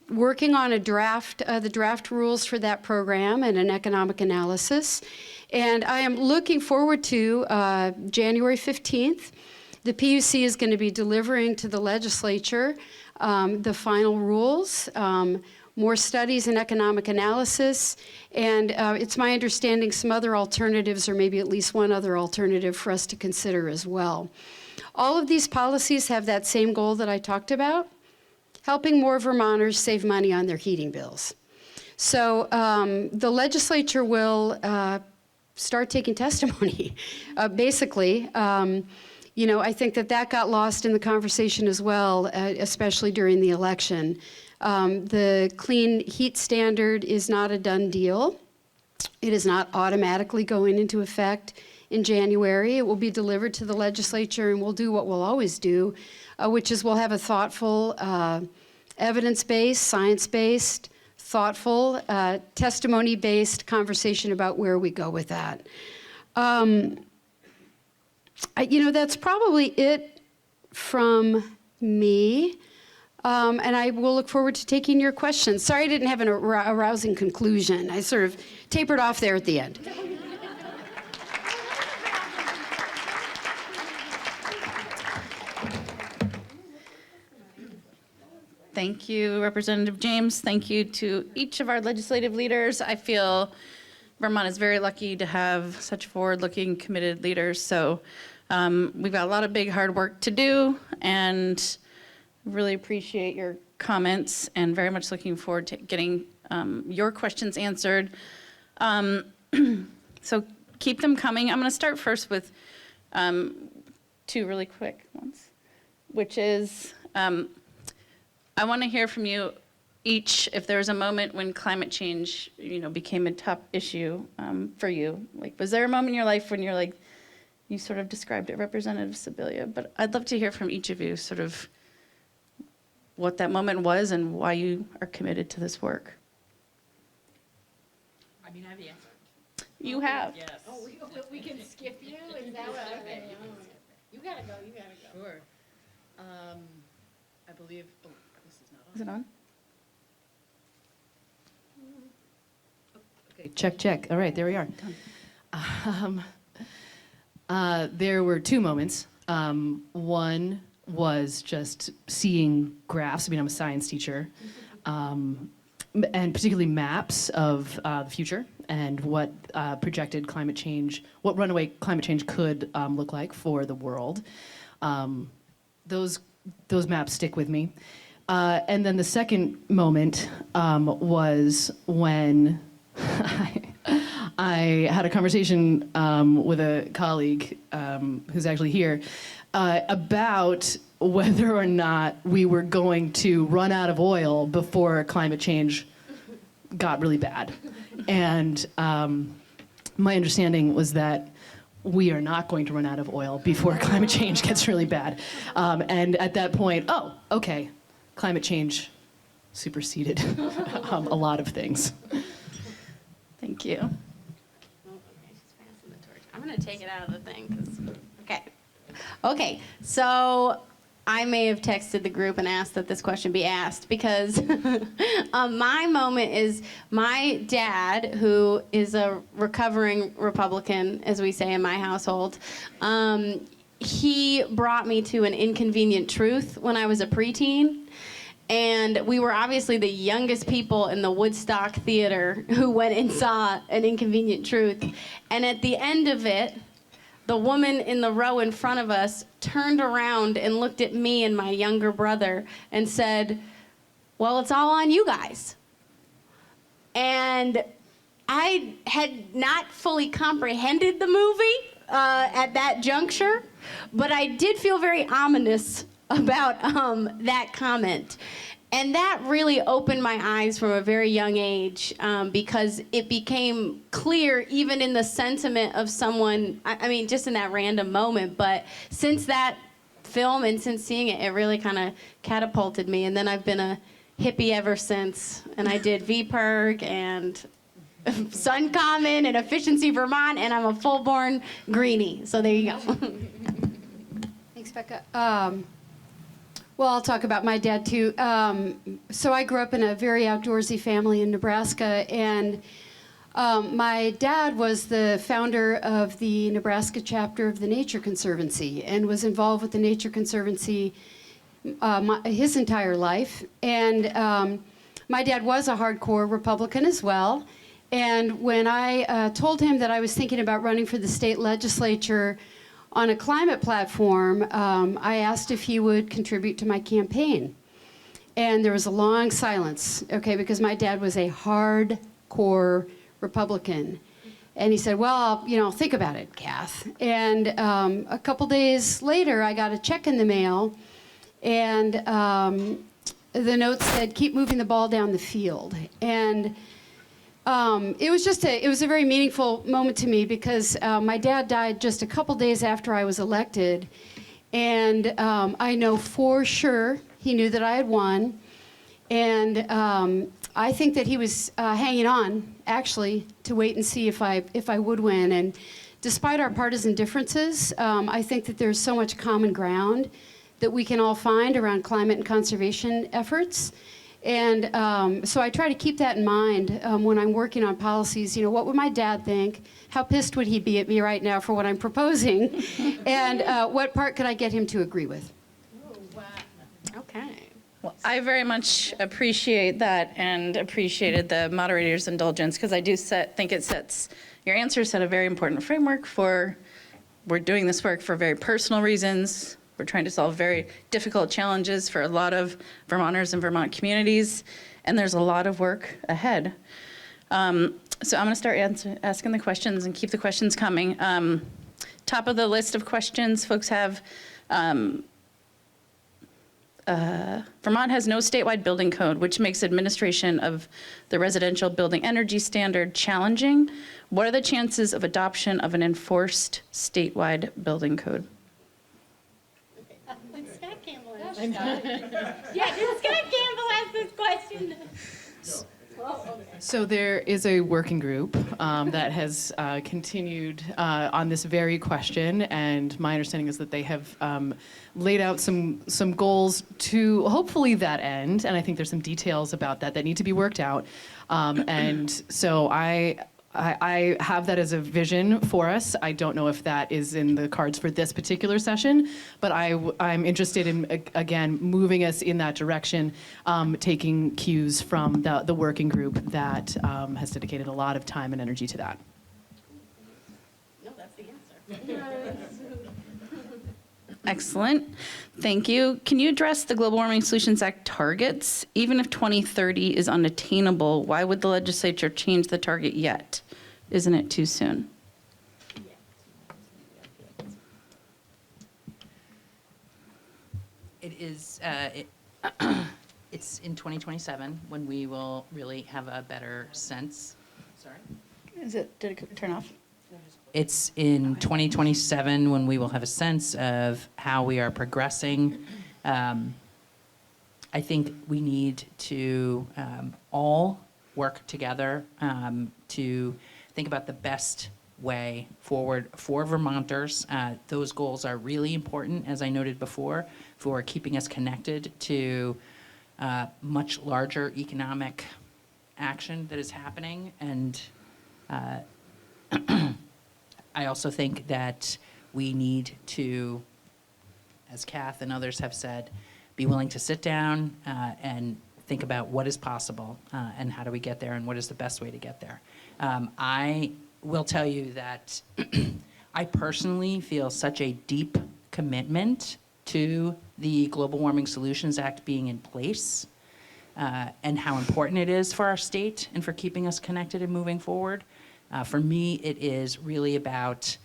working on the draft rules for that program and an economic analysis. And I am looking forward to January 15th. The PUC is going to be delivering to the legislature the final rules, more studies and economic analysis, and it's my understanding some other alternatives, or maybe at least one other alternative for us to consider as well. All of these policies have that same goal that I talked about, helping more Vermonters save money on their heating bills. So the legislature will start taking testimony, basically. You know, I think that got lost in the conversation as well, especially during the election. The clean heat standard is not a done deal. It is not automatically going into effect in January. It will be delivered to the legislature, and we'll do what we'll always do, which is we'll have a thoughtful, evidence-based, science-based, thoughtful, testimony-based conversation about where we go with that. You know, that's probably it from me. And I will look forward to taking your questions. Sorry I didn't have an arousing conclusion. I sort of tapered off there at the end. Thank you, Representative James. Thank you to each of our legislative leaders. I feel Vermont is very lucky to have such forward-looking, committed leaders. So we've got a lot of big, hard work to do, and really appreciate your comments and very much looking forward to getting your questions answered. So keep them coming. I'm going to start first with two really quick ones, which is I want to hear from you each if there was a moment when climate change, you know, became a top issue for you. Like, was there a moment in your life when you're like, you sort of described it, Representative Sibilia, but I'd love to hear from each of you sort of what that moment was and why you are committed to this work. I mean, I have the answer. You have. Yes. Oh, we can skip you? Is that what? Okay. You gotta go, you gotta go. Sure. I believe, oh, this is not on. Is it on? Okay, check, check. All right, there we are. There were two moments. One was just seeing graphs. I mean, I'm a science teacher, and particularly maps of the future and what projected climate change, what runaway climate change could look like for the world. Those maps stick with me. And then the second moment was when I had a conversation with a colleague who's actually here about whether or not we were going to run out of oil before climate change got really bad. And my understanding was that we are not going to run out of oil before climate change gets really bad. And at that point, oh, okay, climate change superseded a lot of things. Thank you. I'm gonna take it out of the thing, 'cause, okay. Okay, so I may have texted the group and asked that this question be asked because my moment is my dad, who is a recovering Republican, as we say in my household, he brought me to an inconvenient truth when I was a preteen. And we were obviously the youngest people in the Woodstock Theater who went and saw An Inconvenient Truth. And at the end of it, the woman in the row in front of us turned around and looked at me and my younger brother and said, "Well, it's all on you guys." And I had not fully comprehended the movie at that juncture, but I did feel very ominous about that comment. And that really opened my eyes from a very young age because it became clear even in the sentiment of someone, I mean, just in that random moment, but since that film and since seeing it, it really kind of catapulted me. And then I've been a hippie ever since. And I did VPIRG and Sun Common and Efficiency Vermont, and I'm a full-born greenie. So there you go. Thanks, Becca. Well, I'll talk about my dad too. So I grew up in a very outdoorsy family in Nebraska, and my dad was the founder of the Nebraska chapter of the Nature Conservancy and was involved with the Nature Conservancy his entire life. And my dad was a hardcore Republican as well. And when I told him that I was thinking about running for the state legislature on a climate platform, I asked if he would contribute to my campaign. And there was a long silence, okay, because my dad was a hardcore Republican. And he said, well, I'll think about it, Kath. And a couple days later, I got a check in the mail, and the note said, keep moving the ball down the field. And it was a very meaningful moment to me because my dad died just a couple days after I was elected. And I know for sure he knew that I had won. And I think that he was hanging on, actually, to wait and see if I would win. And despite our partisan differences, I think that there's so much common ground that we can all find around climate and conservation efforts. And so I try to keep that in mind when I'm working on policies. What would my dad think? How pissed would he be at me right now for what I'm proposing? And what part could I get him to agree with? Okay. Well, I very much appreciate that and appreciated the moderator's indulgence because I do think it sets, your answer set a very important framework for, we're doing this work for very personal reasons. We're trying to solve very difficult challenges for a lot of Vermonters and Vermont communities, and there's a lot of work ahead. So I'm going to start asking the questions and keep the questions coming. Top of the list of questions, folks have, Vermont has no statewide building code, which makes administration of the residential building energy standard challenging. What are the chances of adoption of an enforced statewide building code? Scott Campbell asked. Yeah, did Scott Campbell ask this question? So there is a working group that has continued on this very question, and my understanding is that they have laid out some goals to hopefully that end, and I think there's some details about that need to be worked out. And so I have that as a vision for us. I don't know if that is in the cards for this particular session, but I'm interested in, again, moving us in that direction, taking cues from the working group that has dedicated a lot of time and energy to that. No, that's the answer. Excellent. Thank you. Can you address the Global Warming Solutions Act targets? Even if 2030 is unattainable, why would the legislature change the target yet? Isn't it too soon? It is, it's in 2027 when we will really have a better sense. Sorry? Did it turn off? It's in 2027 when we will have a sense of how we are progressing. I think we need to all work together to think about the best way forward for Vermonters. Those goals are really important, as I noted before, for keeping us connected to much larger economic action that is happening. And I also think that we need to, as Kath and others have said, be willing to sit down and think about what is possible and how do we get there and what is the best way to get there. I will tell you that I personally feel such a deep commitment to the Global Warming Solutions Act being in place and how important it is for our state and for keeping us connected and moving forward. For me, it is really about,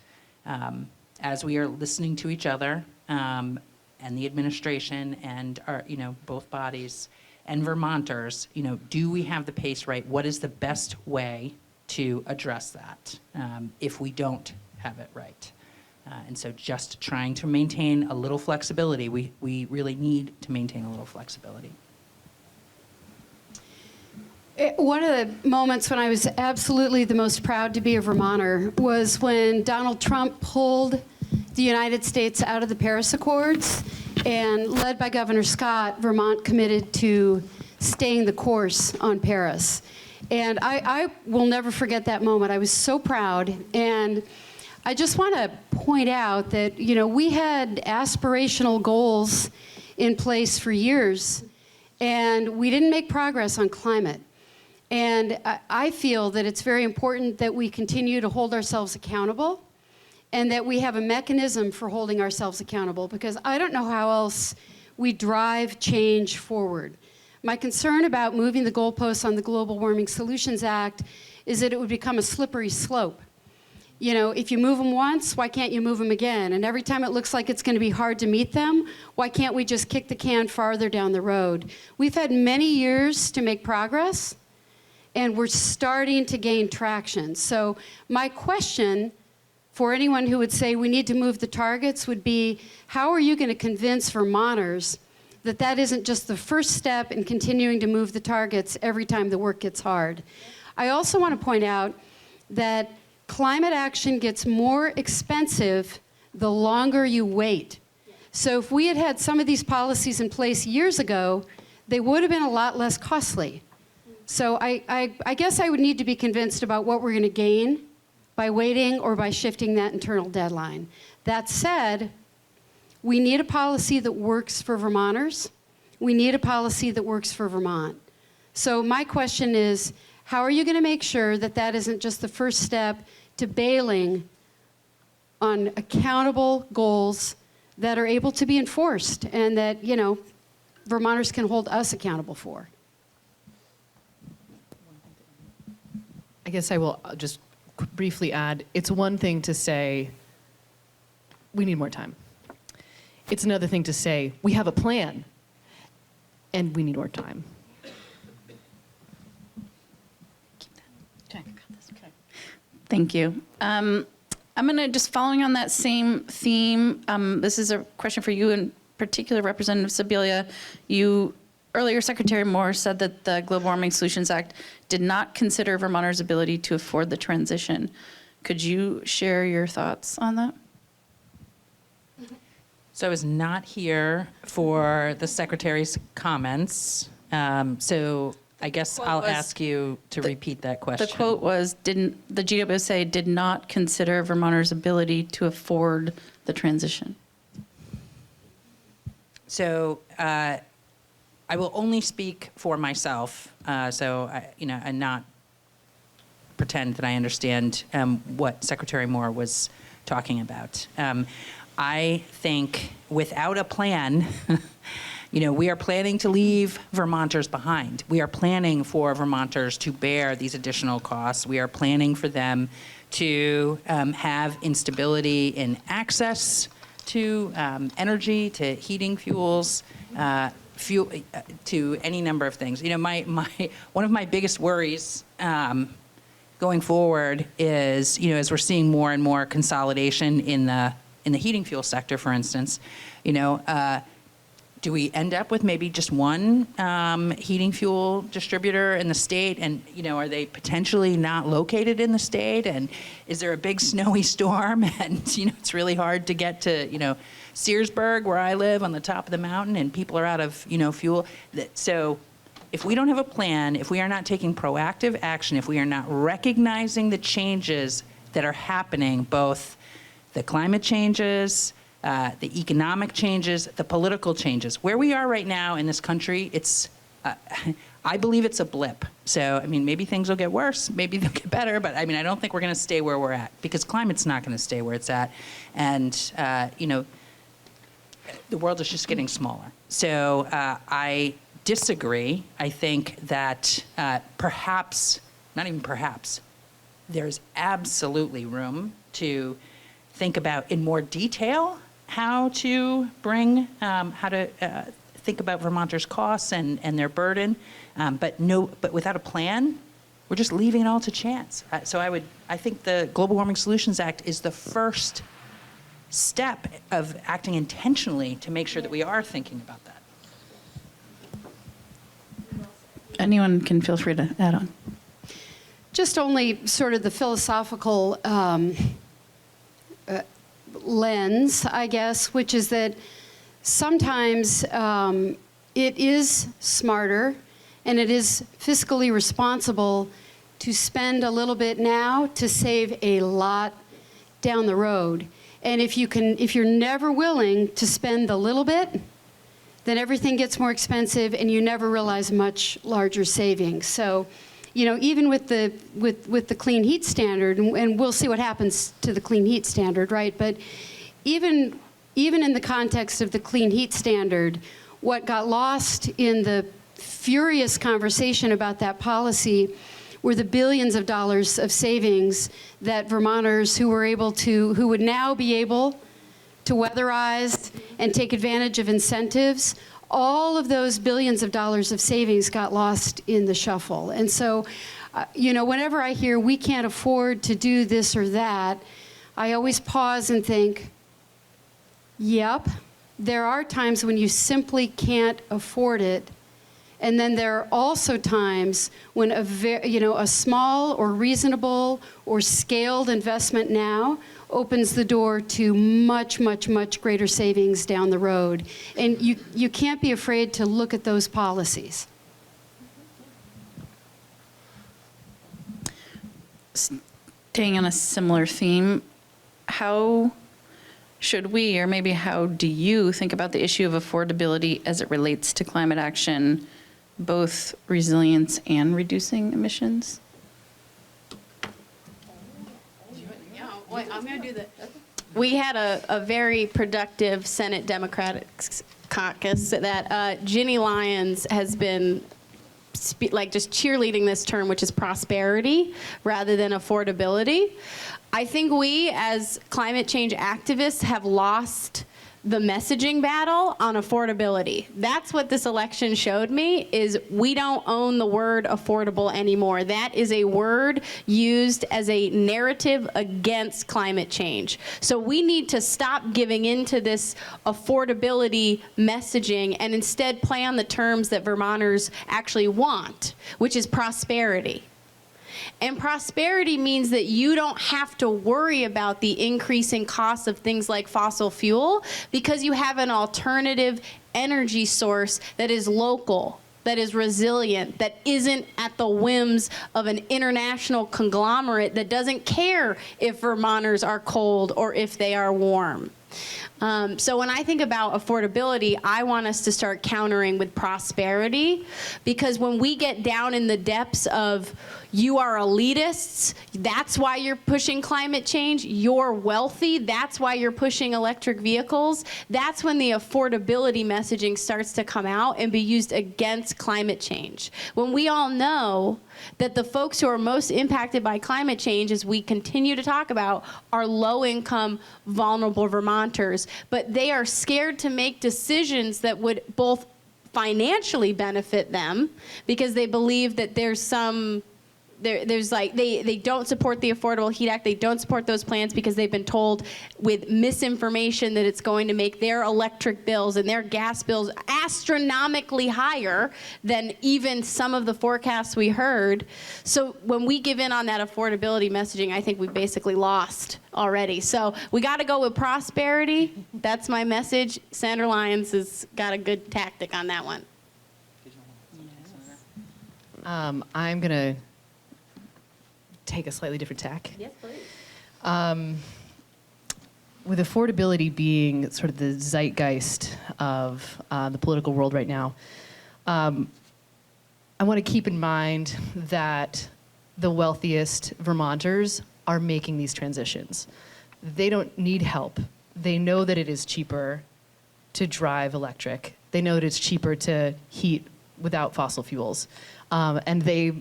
as we are listening to each other and the administration and our, both bodies and Vermonters, do we have the pace right? What is the best way to address that if we don't have it right? And so just trying to maintain a little flexibility. We really need to maintain a little flexibility. One of the moments when I was absolutely the most proud to be a Vermonter was when Donald Trump pulled the United States out of the Paris Accords, and led by Governor Scott, Vermont committed to staying the course on Paris. And I will never forget that moment. I was so proud. And I just want to point out that, we had aspirational goals in place for years, and we didn't make progress on climate. And I feel that it's very important that we continue to hold ourselves accountable and that we have a mechanism for holding ourselves accountable, because I don't know how else we drive change forward. My concern about moving the goalposts on the Global Warming Solutions Act is that it would become a slippery slope. You know, if you move them once, why can't you move them again? And every time it looks like it's going to be hard to meet them, why can't we just kick the can farther down the road? We've had many years to make progress, and we're starting to gain traction. So my question for anyone who would say we need to move the targets would be, how are you going to convince Vermonters that that isn't just the first step in continuing to move the targets every time the work gets hard? I also want to point out that climate action gets more expensive the longer you wait. So if we had had some of these policies in place years ago, they would have been a lot less costly. So I guess I would need to be convinced about what we're going to gain by waiting or by shifting that internal deadline. That said, we need a policy that works for Vermonters. We need a policy that works for Vermont. So my question is, how are you going to make sure that that isn't just the first step to bailing on accountable goals that are able to be enforced and that, you know, Vermonters can hold us accountable for? I guess I will just briefly add, it's one thing to say, we need more time. It's another thing to say, we have a plan, and we need more time. Thank you. I'm going to just following on that same theme. This is a question for you in particular, Representative Sibilia. You earlier, Secretary Moore said that the Global Warming Solutions Act did not consider Vermonters' ability to afford the transition. Could you share your thoughts on that? So I was not here for the Secretary's comments, so I guess Quote I'll was- ask you to repeat that question. The quote was, the GWSA did not consider Vermonters' ability to afford the transition. So I will only speak for myself, so and not pretend that I understand what Secretary Moore was talking about. I think without a plan, we are planning to leave Vermonters behind. We are planning for Vermonters to bear these additional costs. We are planning for them to have instability in access to energy, to heating fuels, to any number of things. One of my biggest worries going forward is, as we're seeing more and more consolidation in the heating fuel sector, for instance, do we end up with maybe just one heating fuel distributor in the state? And, are they potentially not located in the state? And is there a big snowy storm? And, it's really hard to get to, Searsburg, where I live, on the top of the mountain, and people are out of, fuel. So if we don't have a plan, if we are not taking proactive action, if we are not recognizing the changes that are happening, both the climate changes, the economic changes, the political changes. Where we are right now in this country, I believe it's a blip. So, maybe things will get worse, maybe they'll get better, but I don't think we're going to stay where we're at, because climate's not going to stay where it's at. And, the world is just getting smaller. So I disagree. I think that perhaps, not even perhaps, there's absolutely room to think about in more detail how to bring, think about Vermonters' costs and their burden, but without a plan, we're just leaving it all to chance. So I think the Global Warming Solutions Act is the first step of acting intentionally to make sure that we are thinking about that. Anyone can feel free to add on. Just only sort of the philosophical lens, I guess, which is that sometimes it is smarter and it is fiscally responsible to spend a little bit now to save a lot down the road. And if you're never willing to spend a little bit, then everything gets more expensive and you never realize much larger savings. So, even with the clean heat standard, and we'll see what happens to the clean heat standard, right? But even in the context of the clean heat standard, what got lost in the furious conversation about that policy were the billions of dollars of savings that Vermonters who would now be able to weatherize and take advantage of incentives. All of those billions of dollars of savings got lost in the shuffle. And so, whenever I hear we can't afford to do this or that, I always pause and think, yep, there are times when you simply can't afford it. And then there are also times when a small or reasonable or scaled investment now opens the door to much, much, much greater savings down the road. And you can't be afraid to look at those policies. Staying on a similar theme, how should we, or maybe how do you think about the issue of affordability as it relates to climate action, both resilience and reducing emissions? I'm going to do that. We had a very productive Senate Democratic caucus that Ginny Lyons has been just cheerleading this term, which is prosperity rather than affordability. I think we as climate change activists have lost the messaging battle on affordability. That's what this election showed me, is we don't own the word affordable anymore. That is a word used as a narrative against climate change. So we need to stop giving into this affordability messaging and instead play on the terms that Vermonters actually want, which is prosperity. And prosperity means that you don't have to worry about the increasing costs of things like fossil fuel because you have an alternative energy source that is local, that is resilient, that isn't at the whims of an international conglomerate that doesn't care if Vermonters are cold or if they are warm. So when I think about affordability, I want us to start countering with prosperity, because when we get down in the depths of you are elitists, that's why you're pushing climate change, you're wealthy, that's why you're pushing electric vehicles, that's when the affordability messaging starts to come out and be used against climate change. When we all know that the folks who are most impacted by climate change, as we continue to talk about, are low-income, vulnerable Vermonters, but they are scared to make decisions that would both financially benefit them because they believe that there's some they don't support the Affordable Heat Act. They don't support those plans because they've been told with misinformation that it's going to make their electric bills and their gas bills astronomically higher than even some of the forecasts we heard. So when we give in on that affordability messaging, I think we basically lost already. So we got to go with prosperity. That's my message. Senator Lyons has got a good tactic on that one. I'm going to take a slightly different tack. Yes, please. With affordability being sort of the zeitgeist of the political world right now, I want to keep in mind that the wealthiest Vermonters are making these transitions. They don't need help. They know that it is cheaper to drive electric. They know that it's cheaper to heat without fossil fuels. And they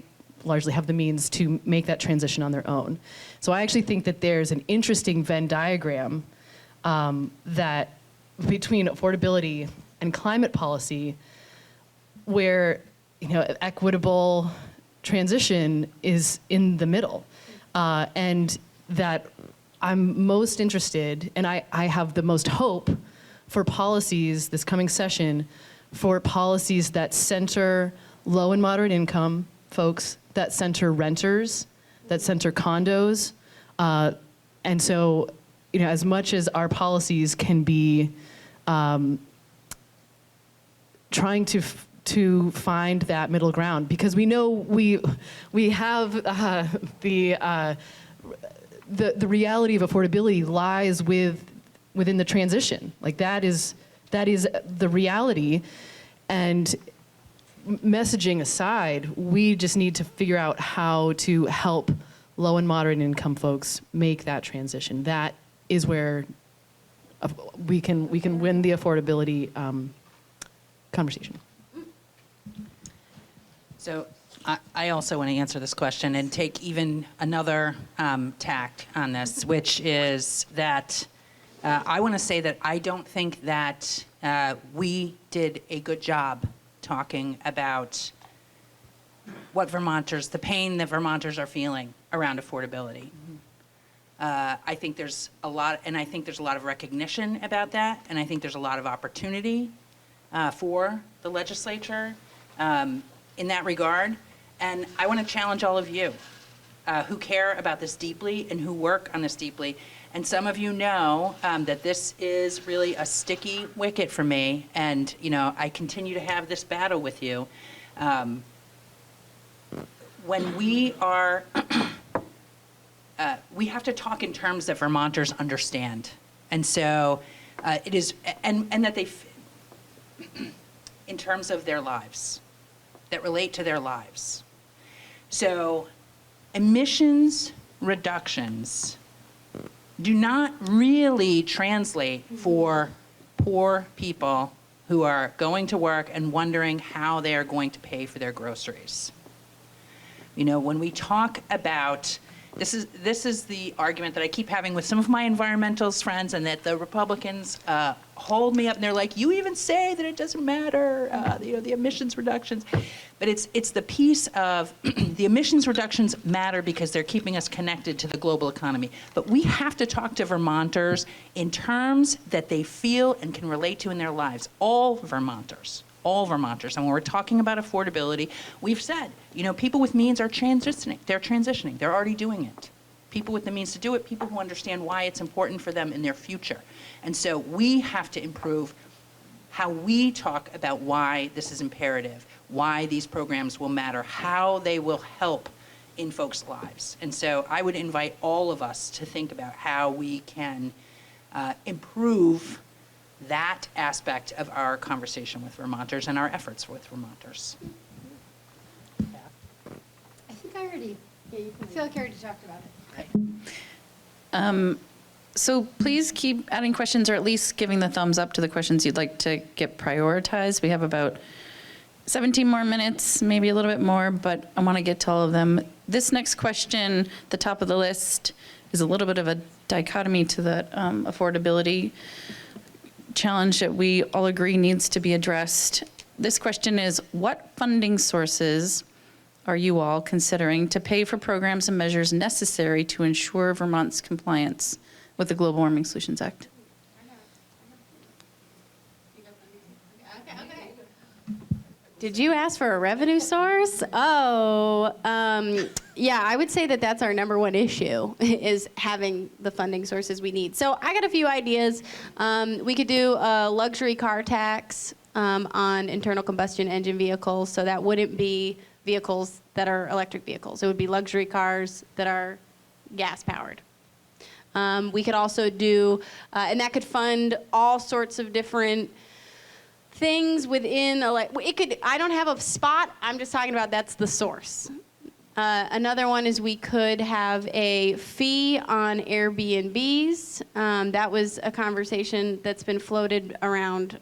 largely have the means to make that transition on their own. So I actually think that there's an interesting Venn diagram that between affordability and climate policy, where equitable transition is in the middle, and that I'm most interested, and I have the most hope for policies this coming session, for policies that center low and moderate income folks, that center renters, that center condos. And so, as much as our policies can be trying to find that middle ground, because we know we have the reality of affordability lies within the transition. Like that is the reality. And messaging aside, we just need to figure out how to help low and moderate income folks make that transition. That is where we can win the affordability conversation. So I also want to answer this question and take even another tact on this, which is that I want to say that I don't think that we did a good job talking about what Vermonters, the pain that Vermonters are feeling around affordability. I think there's a lot, and I think there's a lot of recognition about that, and I think there's a lot of opportunity for the legislature in that regard. And I want to challenge all of you who care about this deeply and who work on this deeply. And some of you know that this is really a sticky wicket for me, and I continue to have this battle with you. When we are, we have to talk in terms that Vermonters understand, and so it is, and that they, in terms of their lives, that relate to their lives. So, emissions reductions do not really translate for poor people who are going to work and wondering how they are going to pay for their groceries. When we talk about, this is the argument that I keep having with some of my environmentalist friends, and that the Republicans hold me up, and they're like, you even say that it doesn't matter, the emissions reductions. But it's the piece of the emissions reductions matter because they're keeping us connected to the global economy. But we have to talk to Vermonters in terms that they feel and can relate to in their lives. All Vermonters. And when we're talking about affordability, we've said, people with means are transitioning. They're transitioning. They're already doing it. People with the means to do it, people who understand why it's important for them in their future. And so we have to improve how we talk about why this is imperative, why these programs will matter, how they will help in folks' lives. And so I would invite all of us to think about how we can improve that aspect of our conversation with Vermonters and our efforts with Vermonters. I think I feel like I already talked about it. So please keep adding questions, or at least giving the thumbs up to the questions you'd like to get prioritized. We have about 17 more minutes, maybe a little bit more, but I want to get to all of them. This next question, the top of the list, is a little bit of a dichotomy to the affordability challenge that we all agree needs to be addressed. This question is, what funding sources are you all considering to pay for programs and measures necessary to ensure Vermont's compliance with the Global Warming Solutions Act? Did you ask for a revenue source? Yeah, I would say that that's our number one issue, is having the funding sources we need. So I got a few ideas. We could do a luxury car tax on internal combustion engine vehicles, so that wouldn't be vehicles that are electric vehicles. It would be luxury cars that are gas powered. We could also do, and that could fund all sorts of different things within, I don't have a spot, I'm just talking about that's the source. Another one is we could have a fee on Airbnbs. That was a conversation that's been floated around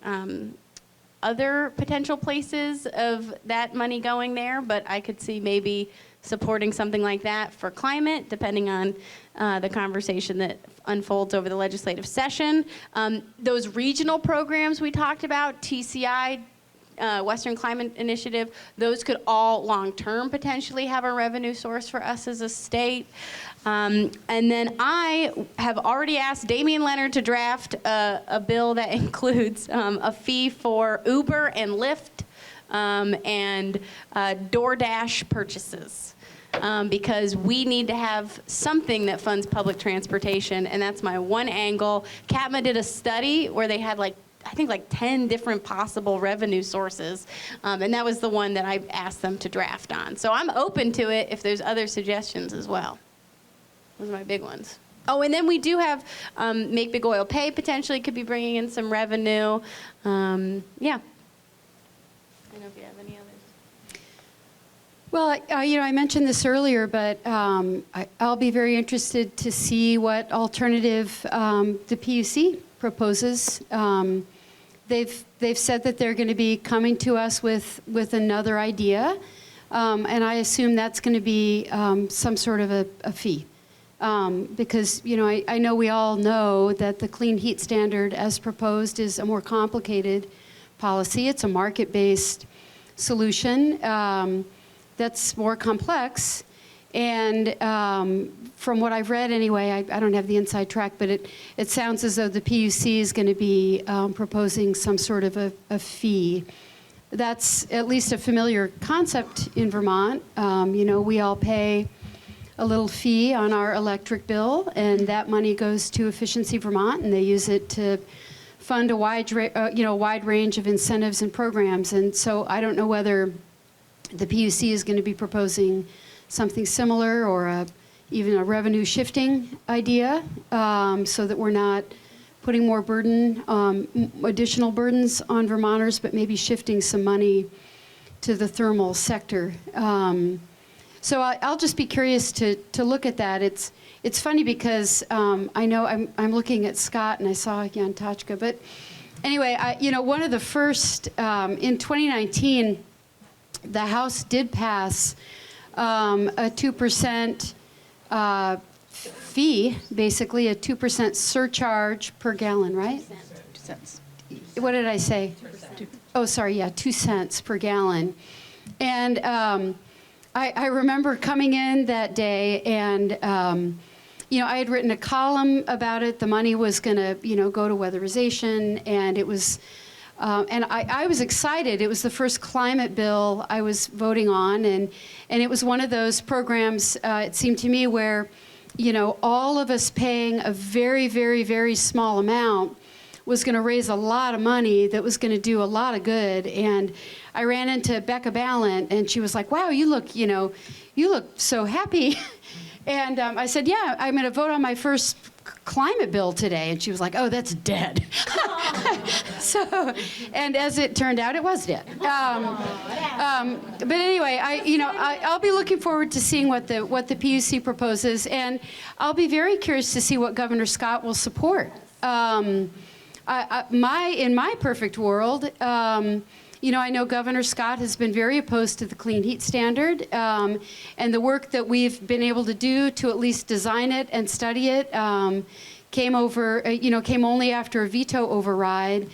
other potential places of that money going there, but I could see maybe supporting something like that for climate, depending on the conversation that unfolds over the legislative session. Those regional programs we talked about, TCI, Western Climate Initiative, those could all long-term potentially have a revenue source for us as a state. And then I have already asked Damian Leonard to draft a bill that includes a fee for Uber and Lyft and DoorDash purchases. Because we need to have something that funds public transportation, and that's my one angle. CATMA did a study where they had I think 10 different possible revenue sources, and that was the one that I asked them to draft on. So I'm open to it if there's other suggestions as well. Those are my big ones. Oh, and then we do have Make Big Oil Pay potentially could be bringing in some revenue. Yeah. I don't know if you have any others. Well, I mentioned this earlier, but I'll be very interested to see what alternative the PUC proposes. They've said that they're going to be coming to us with another idea. And I assume that's going to be some sort of a fee. Because, you know, I know we all know that the clean heat standard as proposed is a more complicated policy. It's a market-based solution that's more complex. And from what I've read anyway, I don't have the inside track, but it sounds as though the PUC is going to be proposing some sort of a fee. That's at least a familiar concept in Vermont. You know, we all pay a little fee on our electric bill, and that money goes to Efficiency Vermont, and they use it to fund a wide range of incentives and programs. And so I don't know whether the PUC is going to be proposing something similar or even a revenue shifting idea, so that we're not putting more burden, additional burdens on Vermonters, but maybe shifting some money to the thermal sector. So I'll just be curious to look at that. It's funny because I know I'm looking at Scott and I saw Jan Tachka, but anyway, you know, one of the first in 2019, the House did pass a 2% fee, basically a 2% surcharge per gallon, right? 2 cents. What did I say? 2%. Oh, sorry, yeah, 2 cents per gallon. And I remember coming in that day and, you know, I had written a column about it. The money was going to, you know, go to weatherization, and it was, and I was excited. It was the first climate bill I was voting on, and it was one of those programs, it seemed to me, where, you know, all of us paying a very, very, very small amount was going to raise a lot of money that was going to do a lot of good. And I ran into Becca Ballant, and she was like, wow, you look so happy. And I said, yeah, I'm going to vote on my first climate bill today. And she was like, oh, that's dead. So, and as it turned out, it was dead. But anyway, I'll be looking forward to seeing what the PUC proposes, and I'll be very curious to see what Governor Scott will support. In my perfect world, you know, I know Governor Scott has been very opposed to the clean heat standard, and the work that we've been able to do to at least design it and study it came only after a veto override.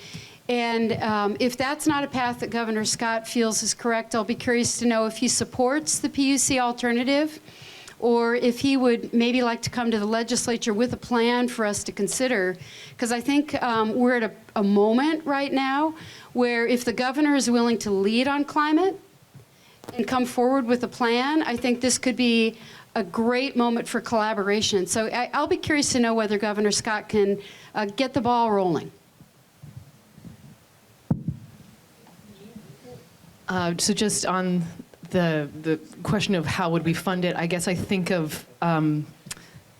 And if that's not a path that Governor Scott feels is correct, I'll be curious to know if he supports the PUC alternative, or if he would maybe like to come to the legislature with a plan for us to consider. Because I think we're at a moment right now where if the governor is willing to lead on climate and come forward with a plan, I think this could be a great moment for collaboration. So I'll be curious to know whether Governor Scott can get the ball rolling. So just on the question of how would we fund it, I guess I think of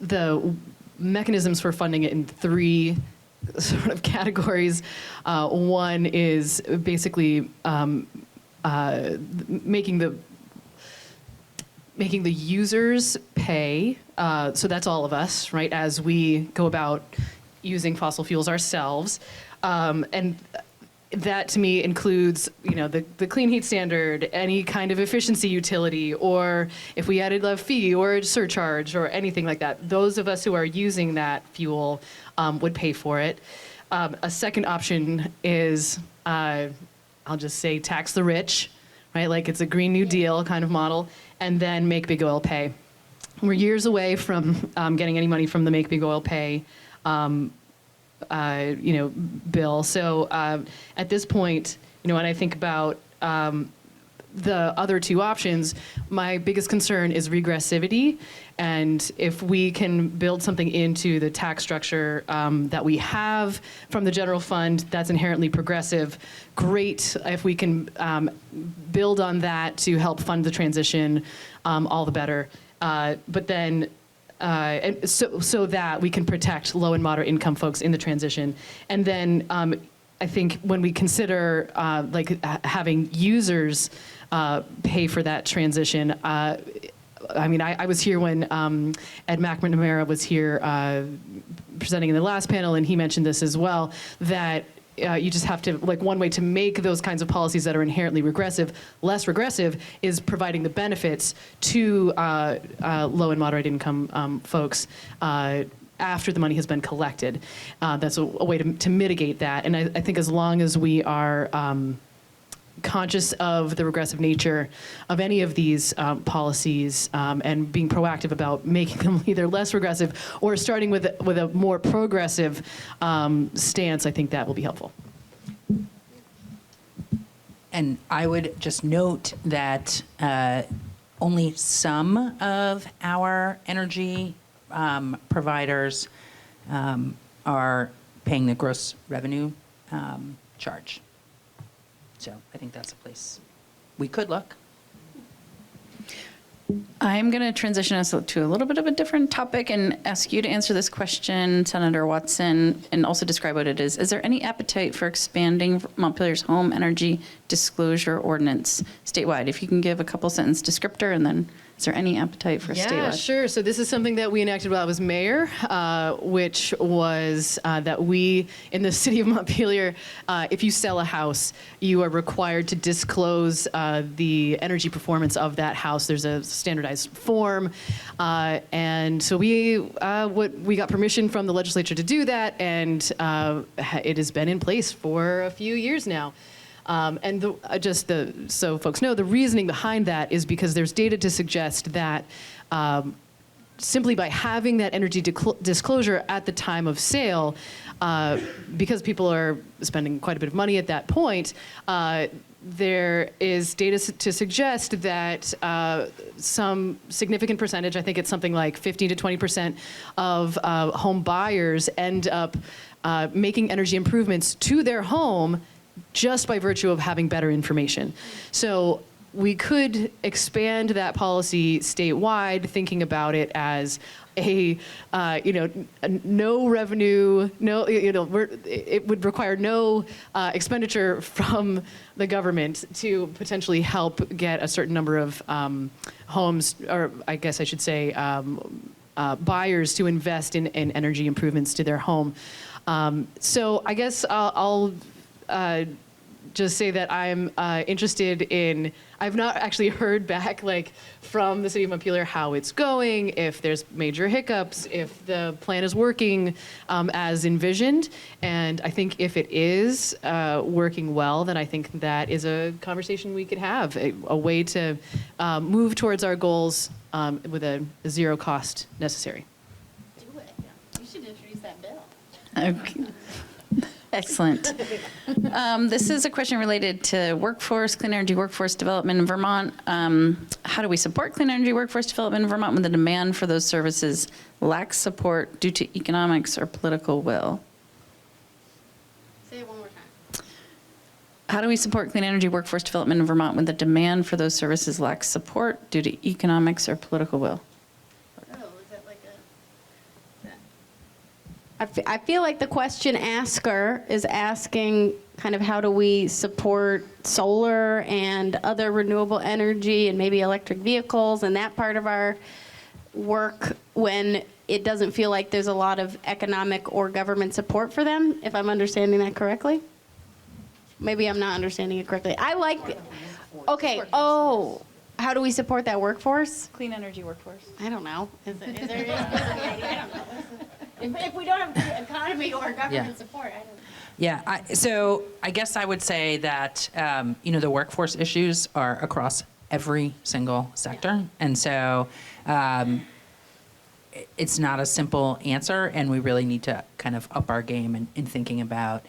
the mechanisms for funding it in 3 sort of categories. One is basically making the users pay. So that's all of us, right? As we go about using fossil fuels ourselves, and that to me includes, you know, the clean heat standard, any kind of efficiency utility, or if we added a fee or a surcharge or anything like that. Those of us who are using that fuel would pay for it. A second option is, I'll just say, tax the rich, right? Like it's a Green New Deal kind of model, and then make big oil pay. We're years away from getting any money from the Make Big Oil Pay bill. So at this point, you know, when I think about the other 2 options, my biggest concern is regressivity. And if we can build something into the tax structure that we have from the general fund that's inherently progressive, great. If we can build on that to help fund the transition, all the better. But then and so that we can protect low and moderate income folks in the transition. And then I think when we consider having users pay for that transition, I mean, I was here when Ed McNamara was here presenting in the last panel, and he mentioned this as well, that you just have to, like, one way to make those kinds of policies that are inherently regressive less regressive is providing the benefits to low and moderate income folks after the money has been collected. That's a way to mitigate that. And I think as long as we are conscious of the regressive nature of any of these policies and being proactive about making them either less regressive or starting with a more progressive stance, I think that will be helpful. And I would just note that only some of our energy providers are paying the gross revenue charge. So I think that's a place we could look. I'm going to transition us to a little bit of a different topic and ask you to answer this question, Senator Watson, and also describe what it is. Is there any appetite for expanding Montpelier's home energy disclosure ordinance statewide? If you can give a couple sentence descriptor, and then is there any appetite for statewide? Yeah, sure. So this is something that we enacted while I was mayor, which was that we, in the city of Montpelier, if you sell a house, you are required to disclose the energy performance of that house. There's a standardized form. And so we got permission from the legislature to do that, and it has been in place for a few years now. And so folks know, the reasoning behind that is because there's data to suggest that simply by having that energy disclosure at the time of sale, because people are spending quite a bit of money at that point, there is data to suggest that some significant percentage, I think it's something like 15 to 20% of home buyers end up making energy improvements to their home just by virtue of having better information. So we could expand that policy statewide, thinking about it as a, no revenue, it would require no expenditure from the government to potentially help get a certain number of homes, or I guess I should say buyers to invest in energy improvements to their home. So I guess I'll just say that I'm interested in, I've not actually heard back from the city of Montpelier how it's going, if there's major hiccups, if the plan is working as envisioned. And I think if it is working well, then I think that is a conversation we could have, a way to move towards our goals with a zero cost necessary. Do it. You should introduce that bill. Okay. Excellent. This is a question related to workforce, clean energy workforce development in Vermont. How do we support clean energy workforce development in Vermont when the demand for those services lacks support due to economics or political will? Say it one more time. How do we support clean energy workforce development in Vermont when the demand for those services lacks support due to economics or political will? Oh, is that like a... I feel like the question asker is asking kind of how do we support solar and other renewable energy and maybe electric vehicles and that part of our work when it doesn't feel like there's a lot of economic or government support for them, if I'm understanding that correctly? Maybe I'm not understanding it correctly. Okay, how do we support that workforce? Clean energy workforce. I don't know. Is there I don't know. If we don't have economy or government support, I don't know. Yeah, so I guess I would say that, the workforce issues are across every single sector. And so it's not a simple answer, and we really need to kind of up our game in thinking about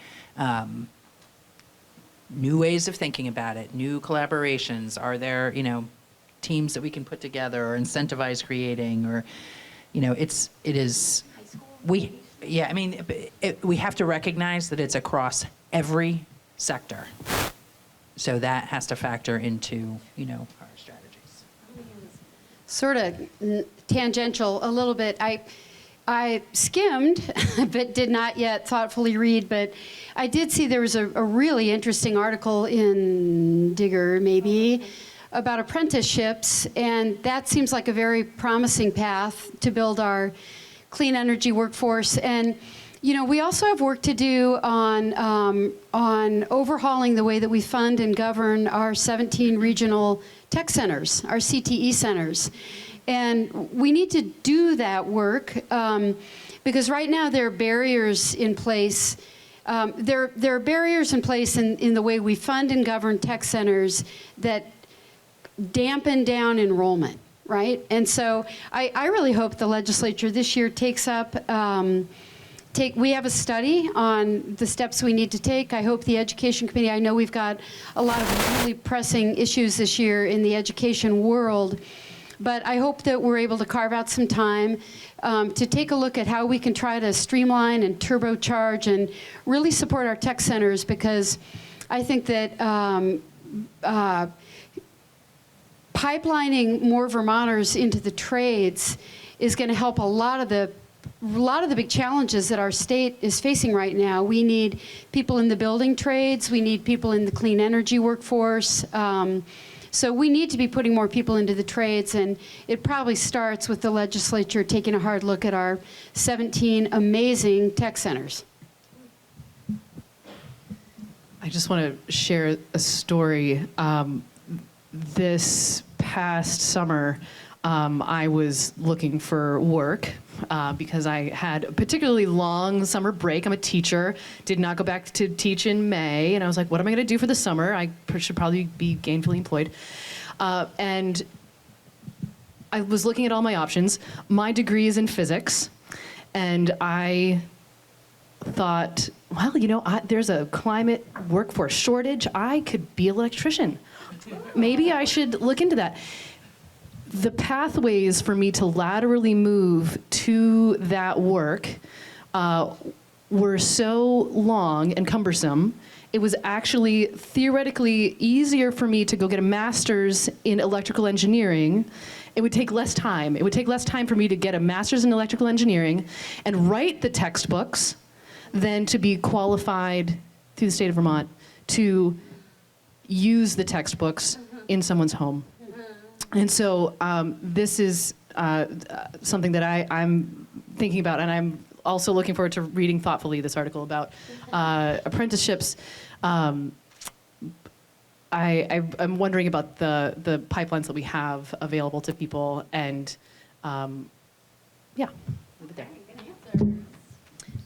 new ways of thinking about it, new collaborations. Are there, teams that we can put together or incentivize creating, or, we have to recognize that it's across every sector. So that has to factor into, our strategies. Sort of tangential a little bit. I skimmed, but did not yet thoughtfully read, but I did see there was a really interesting article in Digger, maybe, about apprenticeships, and that seems like a very promising path to build our clean energy workforce. And You know, we also have work to do on overhauling the way that we fund and govern our 17 regional tech centers, our CTE centers. And we need to do that work because right now there are barriers in place. There are barriers in place in the way we fund and govern tech centers that dampen down enrollment, right? And so I really hope the legislature this year takes up, we have a study on the steps we need to take. I hope the Education Committee, I know we've got a lot of really pressing issues this year in the education world, but I hope that we're able to carve out some time to take a look at how we can try to streamline and turbocharge and really support our tech centers, because I think that pipelining more Vermonters into the trades is going to help a lot of the big challenges that our state is facing right now. We need people in the building trades. We need people in the clean energy workforce. So we need to be putting more people into the trades, and it probably starts with the legislature taking a hard look at our 17 amazing tech centers. I just want to share a story. This past summer, I was looking for work because I had a particularly long summer break. I'm a teacher, did not go back to teach in May, and I was like, what am I going to do for the summer? I should probably be gainfully employed. And I was looking at all my options. My degree is in physics, and I thought, well, you know, there's a climate workforce shortage. I could be an electrician. Maybe I should look into that. The pathways for me to laterally move to that work were so long and cumbersome. It was actually theoretically easier for me to go get a master's in electrical engineering. It would take less time. It would take less time for me to get a master's in electrical engineering and write the textbooks than to be qualified through the state of Vermont to use the textbooks in someone's home. And so this is something that I'm thinking about, and I'm also looking forward to reading thoughtfully this article about apprenticeships. I'm wondering about the pipelines that we have available to people, and yeah, leave it there.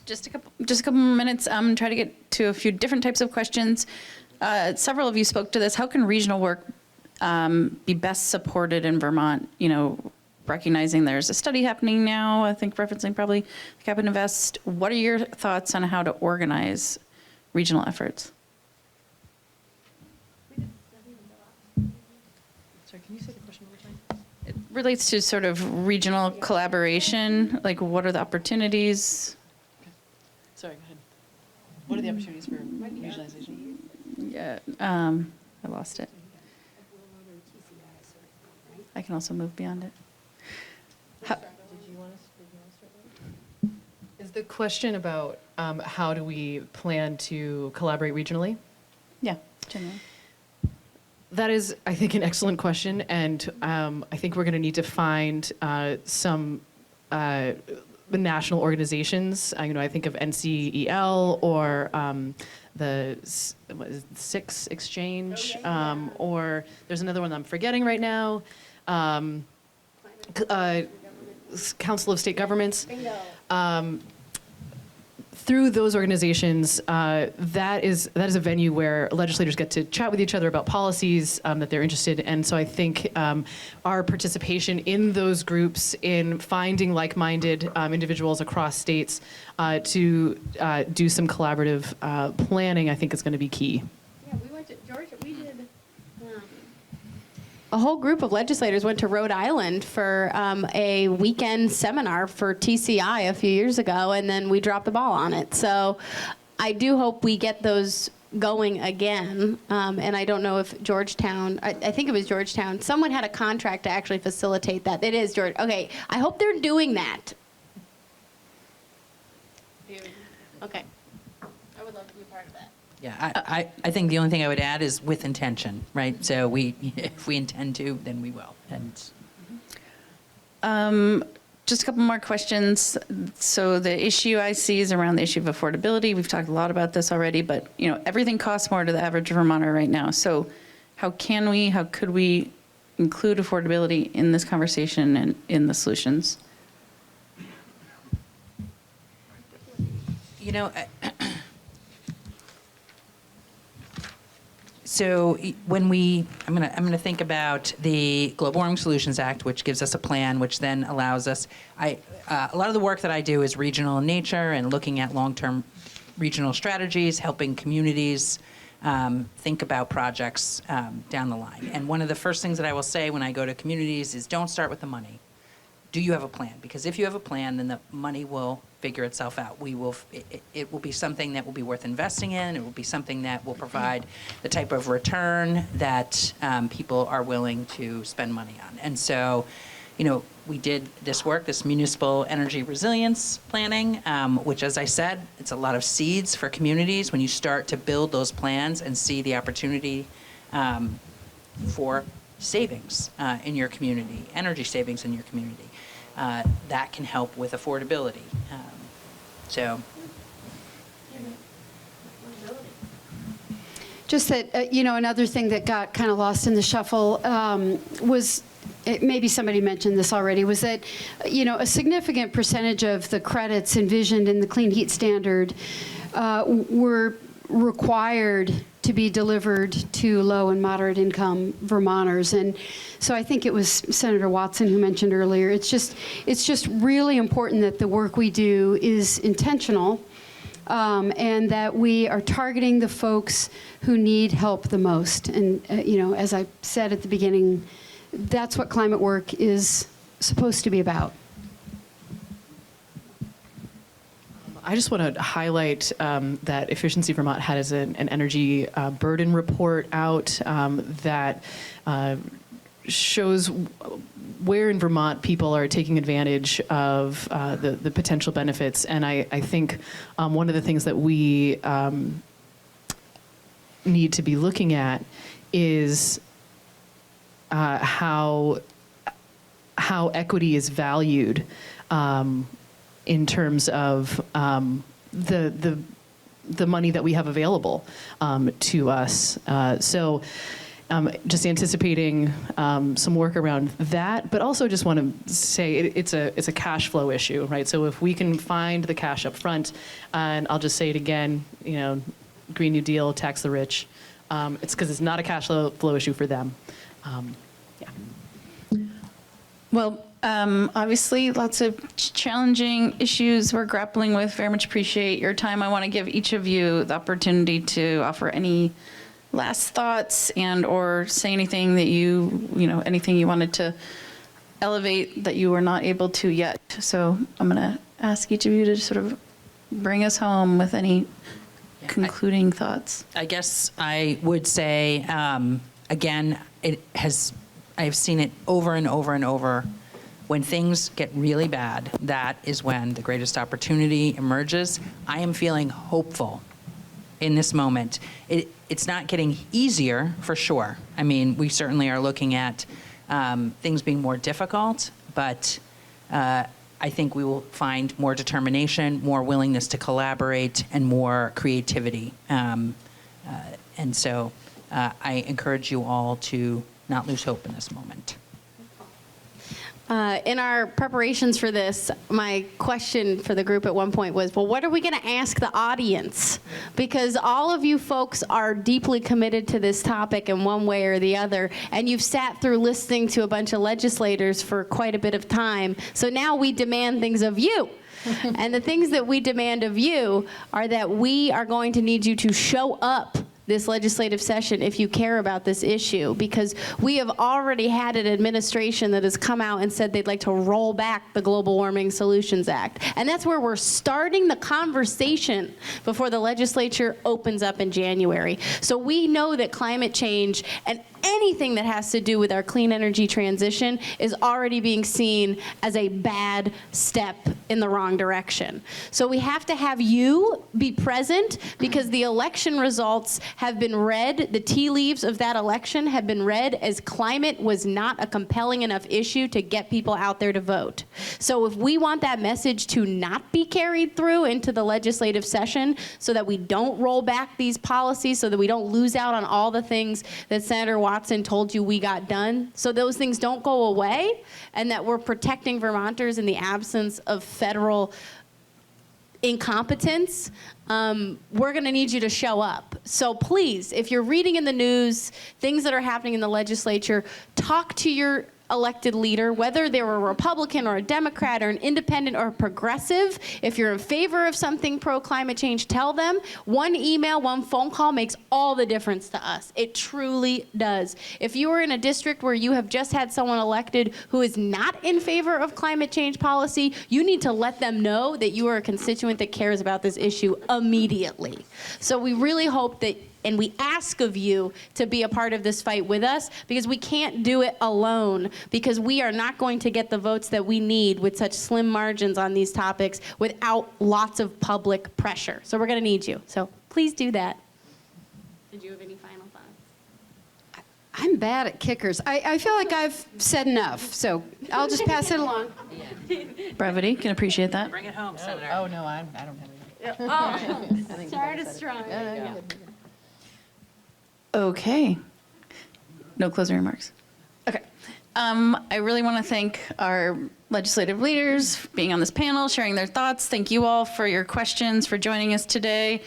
Just a couple more minutes. Try to get to a few different types of questions. Several of you spoke to this. How can regional work be best supported in Vermont? You know, recognizing there's a study happening now, I think referencing probably Cap and Invest. What are your thoughts on how to organize regional efforts? Sorry, can you say the question one more time? It relates to sort of regional collaboration. Like, what are the opportunities? Sorry, go ahead. What are the opportunities for regionalization? Yeah, I lost it. I can also move beyond it. Is the question about how do we plan to collaborate regionally? Yeah, generally. That is, I think, an excellent question, and I think we're going to need to find some national organizations. I think of NCEL or the Six Exchange, or there's another one I'm forgetting right now. Council of State Governments. Through those organizations, that is a venue where legislators get to chat with each other about policies that they're interested in. And so I think our participation in those groups, in finding like-minded individuals across states to do some collaborative planning, I think is going to be key. Yeah, we went to Georgia. We did. A whole group of legislators went to Rhode Island for a weekend seminar for TCI a few years ago, and then we dropped the ball on it. So I do hope we get those going again. And I don't know if Georgetown, I think it was Georgetown, someone had a contract to actually facilitate that. It is George. Okay, I hope they're doing that. Okay. I would love to be part of that. Yeah, I think the only thing I would add is with intention, right? So if we intend to, then we will. And Just a couple more questions. So the issue I see is around the issue of affordability. We've talked a lot about this already, but everything costs more to the average Vermonter right now. So how could we include affordability in this conversation and in the solutions? So when I'm gonna think about the Global Warming Solutions Act, which gives us a plan, which then allows us. A lot of the work that I do is regional in nature and looking at long-term regional strategies, helping communities think about projects down the line. And one of the first things that I will say when I go to communities is, don't start with the money. Do you have a plan? Because if you have a plan, then the money will figure itself out. It will be something that will be worth investing in. It will be something that will provide the type of return that people are willing to spend money on. And so, we did this work, this municipal energy resilience planning, which, as I said, it's a lot of seeds for communities. When you start to build those plans and see the opportunity for savings in your community, energy savings in your community, that can help with affordability. Just that, another thing that got kind of lost in the shuffle was, maybe somebody mentioned this already, was that, a significant percentage of the credits envisioned in the Clean Heat Standard were required to be delivered to low and moderate income Vermonters. And so I think it was Senator Watson who mentioned earlier, it's just really important that the work we do is intentional, and that we are targeting the folks who need help the most. And, as I said at the beginning, that's what climate work is supposed to be about. I just want to highlight that Efficiency Vermont has an energy burden report out that shows where in Vermont people are taking advantage of the potential benefits. And I think one of the things that we need to be looking at is how equity is valued in terms of the money that we have available to us. So just anticipating some work around that, but also just want to say it's a cash flow issue, right? So if we can find the cash up front, and I'll just say it again, Green New Deal, tax the rich, it's because it's not a cash flow issue for them. Well, obviously, lots of challenging issues we're grappling with. Very much appreciate your time. I want to give each of you the opportunity to offer any last thoughts and or say anything that anything you wanted to elevate that you were not able to yet. So I'm going to ask each of you to sort of bring us home with any concluding thoughts. I guess I would say, again, I've seen it over and over and over. When things get really bad, that is when the greatest opportunity emerges. I am feeling hopeful in this moment. It's not getting easier, for sure. I mean, we certainly are looking at things being more difficult, but I think we will find more determination, more willingness to collaborate, and more creativity. And so I encourage you all to not lose hope in this moment. In our preparations for this, my question for the group at one point was, well, what are we going to ask the audience? Because all of you folks are deeply committed to this topic in one way or the other, and you've sat through listening to a bunch of legislators for quite a bit of time. So now we demand things of you. And the things that we demand of you are that we are going to need you to show up this legislative session if you care about this issue, because we have already had an administration that has come out and said they'd like to roll back the Global Warming Solutions Act. And that's where we're starting the conversation before the legislature opens up in January. So we know that climate change, and anything that has to do with our clean energy transition is already being seen as a bad step in the wrong direction. So we have to have you be present because the election results have been read, the tea leaves of that election have been read as climate was not a compelling enough issue to get people out there to vote. So if we want that message to not be carried through into the legislative session so that we don't roll back these policies, so that we don't lose out on all the things that Senator Watson told you we got done, so those things don't go away, and that we're protecting Vermonters in the absence of federal incompetence, we're going to need you to show up. So please, if you're reading in the news things that are happening in the legislature, talk to your elected leader, whether they're a Republican or a Democrat or an independent or a progressive. If you're in favor of something pro-climate change, tell them. One email, one phone call makes all the difference to us. It truly does. If you are in a district where you have just had someone elected who is not in favor of climate change policy, you need to let them know that you are a constituent that cares about this issue immediately. So we really hope that, and we ask of you to be a part of this fight with us, because we can't do it alone, because we are not going to get the votes that we need with such slim margins on these topics without lots of public pressure. So we're going to need you. So please do that. Did you have any final thoughts? I'm bad at kickers. I feel like I've said enough, so I'll just pass it along. Brevity, can appreciate that. Bring it home, Senator. Oh, no, I don't have any. Start it strong. Okay. No closing remarks. Okay. I really want to thank our legislative leaders for being on this panel, sharing their thoughts. Thank you all for your questions, for joining us today.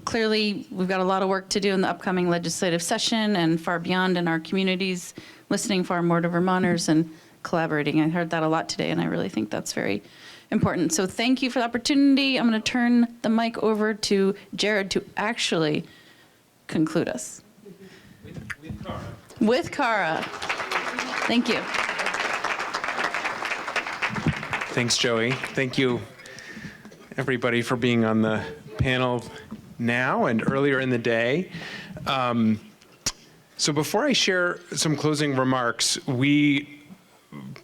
Clearly, we've got a lot of work to do in the upcoming legislative session and far beyond in our communities, listening far more to Vermonters and collaborating. I heard that a lot today, and I really think that's very important. So thank you for the opportunity. I'm going to turn the mic over to Jared to actually conclude us. With Cara. Thank you. Thanks, Joey. Thank you, everybody, for being on the panel now and earlier in the day. So before I share some closing remarks, we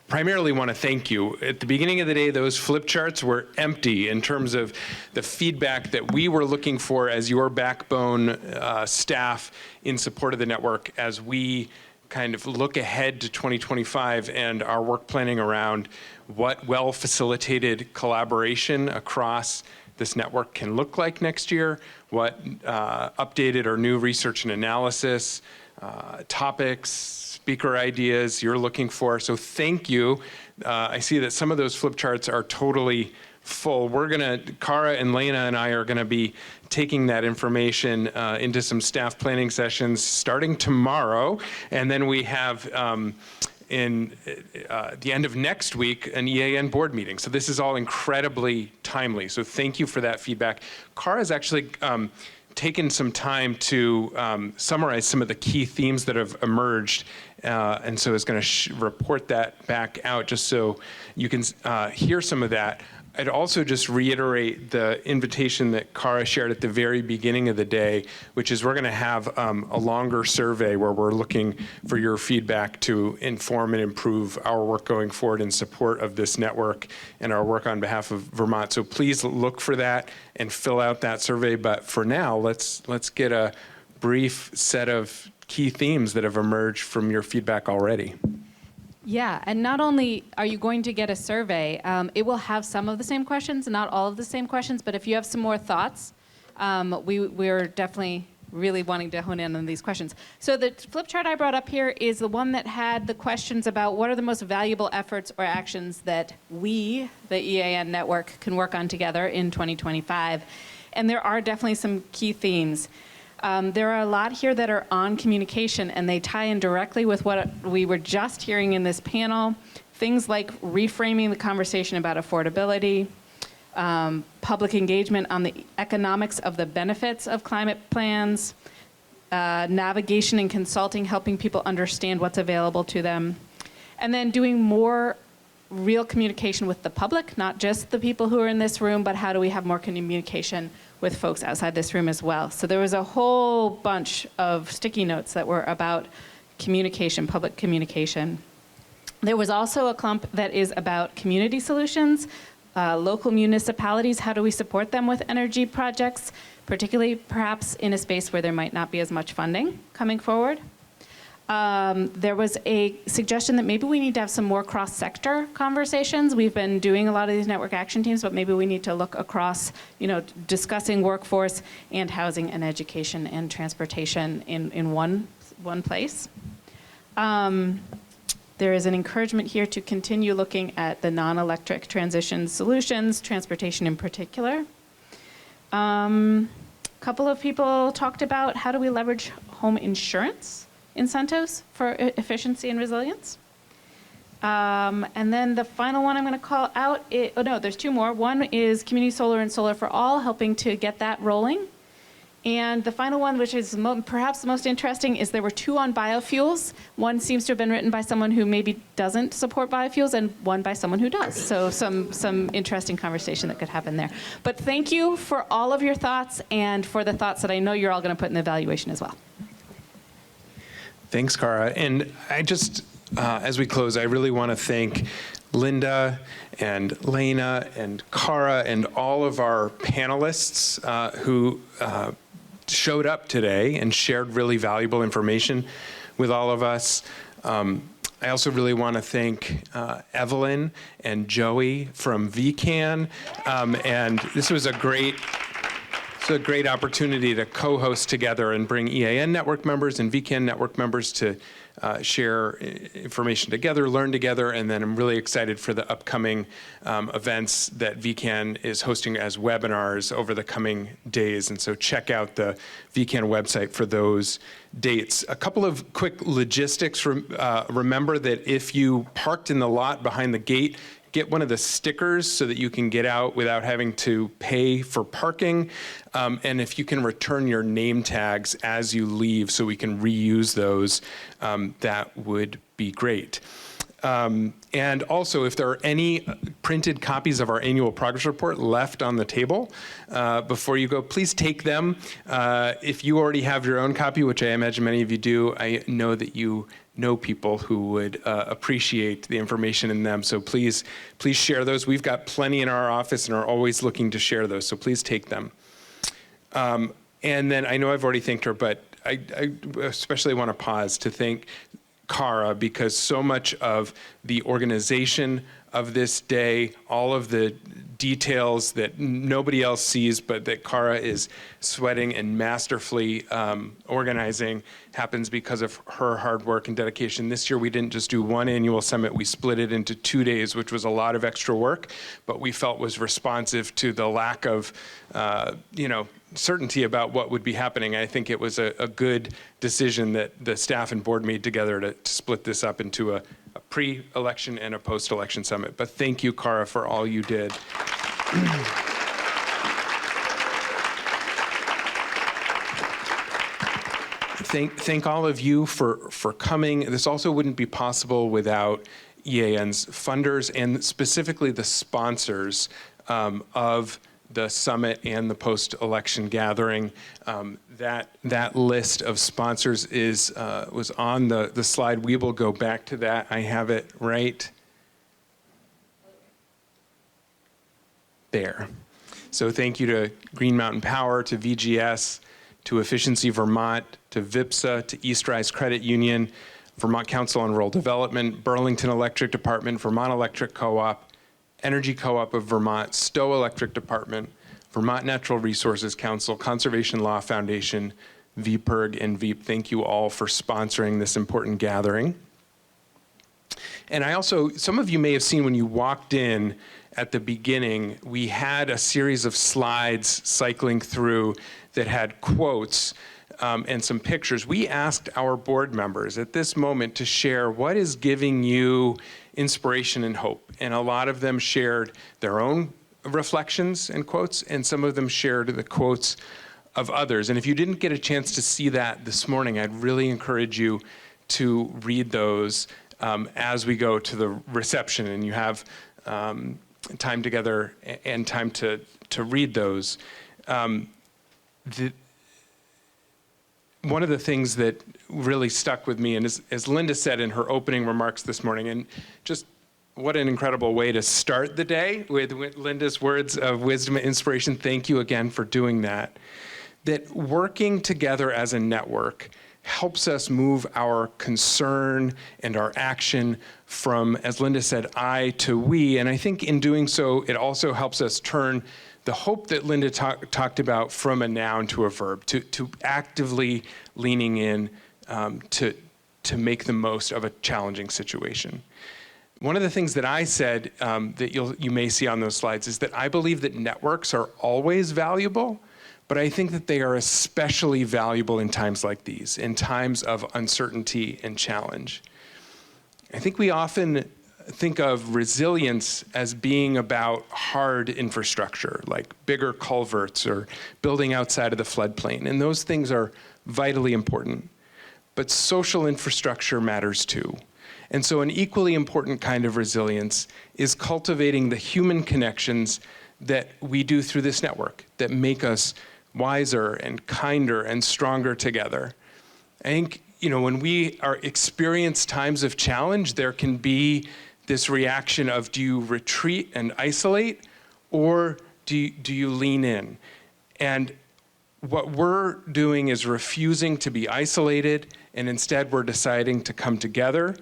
primarily want to thank you. At the beginning of the day, those flip charts were empty in terms of the feedback that we were looking for as your backbone staff in support of the network as we kind of look ahead to 2025 and our work planning around what well-facilitated collaboration across this network can look like next year, what updated or new research and analysis, topics, speaker ideas you're looking for. So thank you. I see that some of those flip charts are totally full. Cara and Lena and I are gonna be taking that information into some staff planning sessions starting tomorrow. And then we have in the end of next week an EAN board meeting. So this is all incredibly timely. So thank you for that feedback. Cara has actually taken some time to summarize some of the key themes that have emerged, and so is going to report that back out just so you can hear some of that. I'd also just reiterate the invitation that Cara shared at the very beginning of the day, which is we're going to have a longer survey where we're looking for your feedback to inform and improve our work going forward in support of this network and our work on behalf of Vermont. So please look for that and fill out that survey. But for now, let's get a brief set of key themes that have emerged from your feedback already. Yeah, and not only are you going to get a survey, it will have some of the same questions, not all of the same questions, but if you have some more thoughts, we're definitely really wanting to hone in on these questions. So the flip chart I brought up here is the one that had the questions about what are the most valuable efforts or actions that we, the EAN network, can work on together in 2025. And there are definitely some key themes. There are a lot here that are on communication, and they tie in directly with what we were just hearing in this panel. Things like reframing the conversation about affordability, public engagement on the economics of the benefits of climate plans, navigation and consulting, helping people understand what's available to them, and then doing more real communication with the public, not just the people who are in this room, but how do we have more communication with folks outside this room as well. So there was a whole bunch of sticky notes that were about communication, public communication. There was also a clump that is about community solutions, local municipalities, how do we support them with energy projects, particularly perhaps in a space where there might not be as much funding coming forward. There was a suggestion that maybe we need to have some more cross-sector conversations. We've been doing a lot of these network action teams, but maybe we need to look across, discussing workforce and housing and education and transportation in one place. There is an encouragement here to continue looking at the non-electric transition solutions, transportation in particular. A couple of people talked about how do we leverage home insurance incentives for efficiency and resilience. And then the final one I'm going to call out, there's two more. One is community solar and solar for all, helping to get that rolling. And the final one, which is perhaps the most interesting, is there were two on biofuels. One seems to have been written by someone who maybe doesn't support biofuels, and one by someone who does. So some interesting conversation that could happen there. But thank you for all of your thoughts and for the thoughts that I know you're all going to put in the evaluation as well. Thanks, Cara. And I just, as we close, I really want to thank Linda and Lena and Cara and all of our panelists who showed up today and shared really valuable information with all of us. I also really want to thank Evelyn and Joey from VCAN. And this was a great opportunity to co-host together and bring EAN network members and VCAN network members to share information together, learn together, and then I'm really excited for the upcoming events that VCAN is hosting as webinars over the coming days. And so check out the VCAN website for those dates. A couple of quick logistics. Remember that if you parked in the lot behind the gate, get one of the stickers so that you can get out without having to pay for parking. And if you can return your name tags as you leave so we can reuse those, that would be great. And also, if there are any printed copies of our annual progress report left on the table before you go, please take them. If you already have your own copy, which I imagine many of you do, I know that you know people who would appreciate the information in them. So please share those. We've got plenty in our office and are always looking to share those. So please take them. And then I know I've already thanked her, but I especially want to pause to thank Cara, because so much of the organization of this day, all of the details that nobody else sees, but that Cara is sweating and masterfully organizing, happens because of her hard work and dedication. This year, we didn't just do one annual summit, we split it into 2 days, which was a lot of extra work, but we felt was responsive to the lack of, certainty about what would be happening. I think it was a good decision that the staff and board made together to split this up into a pre-election and a post-election summit. But thank you, Cara, for all you did. Thank all of you for coming. This also wouldn't be possible without EAN's funders and specifically the sponsors of the summit and the post-election gathering. That list of sponsors was on the slide. We will go back to that. I have it right there. So thank you to Green Mountain Power, to VGS, to Efficiency Vermont, to VIPSA, to Eastrise Credit Union, Vermont Council on Rural Development, Burlington Electric Department, Vermont Electric Co-op, Energy Co-op of Vermont, Stowe Electric Department, Vermont Natural Resources Council, Conservation Law Foundation, VPIRG, and VEEP. Thank you all for sponsoring this important gathering. And some of you may have seen when you walked in at the beginning, we had a series of slides cycling through that had quotes and some pictures. We asked our board members at this moment to share what is giving you inspiration and hope. And a lot of them shared their own reflections and quotes, and some of them shared the quotes of others. And if you didn't get a chance to see that this morning, I'd really encourage you to read those as we go to the reception and you have time together and time to read those. one of the things that really stuck with me, and as Linda said in her opening remarks this morning, and just what an incredible way to start the day with Linda's words of wisdom and inspiration. Thank you again for doing that. That working together as a network helps us move our concern and our action from, as Linda said, I to we. And I think in doing so, it also helps us turn the hope that Linda talked about from a noun to a verb, to actively leaning in to make the most of a challenging situation. One of the things that I said that you may see on those slides is that I believe that networks are always valuable, but I think that they are especially valuable in times like these, in times of uncertainty and challenge. I think we often think of resilience as being about hard infrastructure, like bigger culverts or building outside of the floodplain, and those things are vitally important. But social infrastructure matters too. And so an equally important kind of resilience is cultivating the human connections that we do through this network that make us wiser and kinder and stronger together. I think, when we experience times of challenge, there can be this reaction of, do you retreat and isolate, or do you lean in? And what we're doing is refusing to be isolated, and instead we're deciding to come together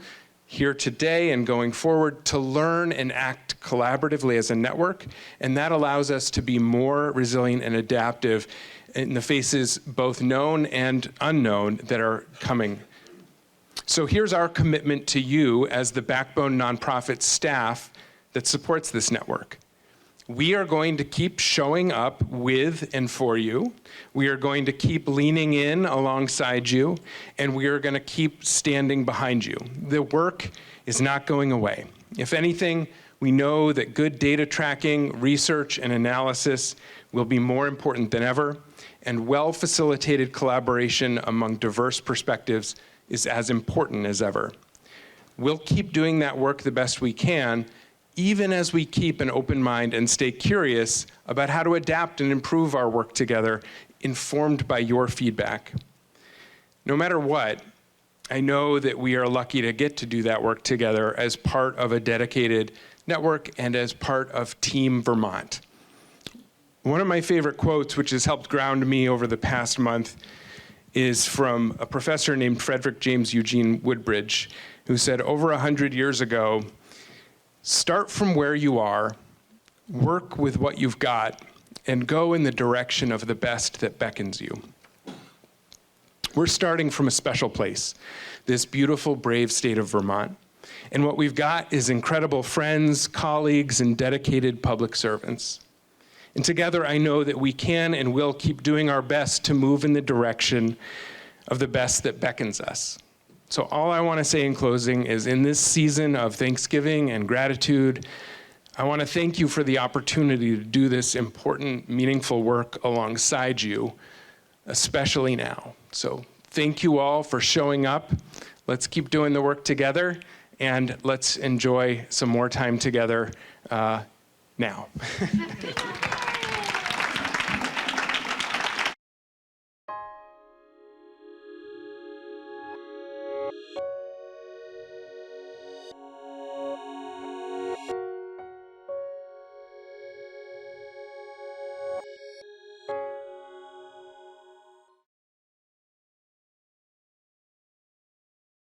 here today and going forward to learn and act collaboratively as a network. And that allows us to be more resilient and adaptive in the faces both known and unknown that are coming. So here's our commitment to you as the backbone nonprofit staff that supports this network. We are going to keep showing up with and for you. We are going to keep leaning in alongside you, and we are going to keep standing behind you. The work is not going away. If anything, we know that good data tracking, research, and analysis will be more important than ever, and well-facilitated collaboration among diverse perspectives is as important as ever. We'll keep doing that work the best we can, even as we keep an open mind and stay curious about how to adapt and improve our work together, informed by your feedback. No matter what, I know that we are lucky to get to do that work together as part of a dedicated network and as part of Team Vermont. One of my favorite quotes, which has helped ground me over the past month, is from a professor named Frederick James Eugene Woodbridge, who said over 100 years ago, "Start from where you are, work with what you've got, and go in the direction of the best that beckons you." We're starting from a special place, this beautiful, brave state of Vermont. And what we've got is incredible friends, colleagues, and dedicated public servants. And together, I know that we can and will keep doing our best to move in the direction of the best that beckons us. So all I want to say in closing is, in this season of Thanksgiving and gratitude, I want to thank you for the opportunity to do this important, meaningful work alongside you, especially now. So thank you all for showing up. Let's keep doing the work together, and let's enjoy some more time together now.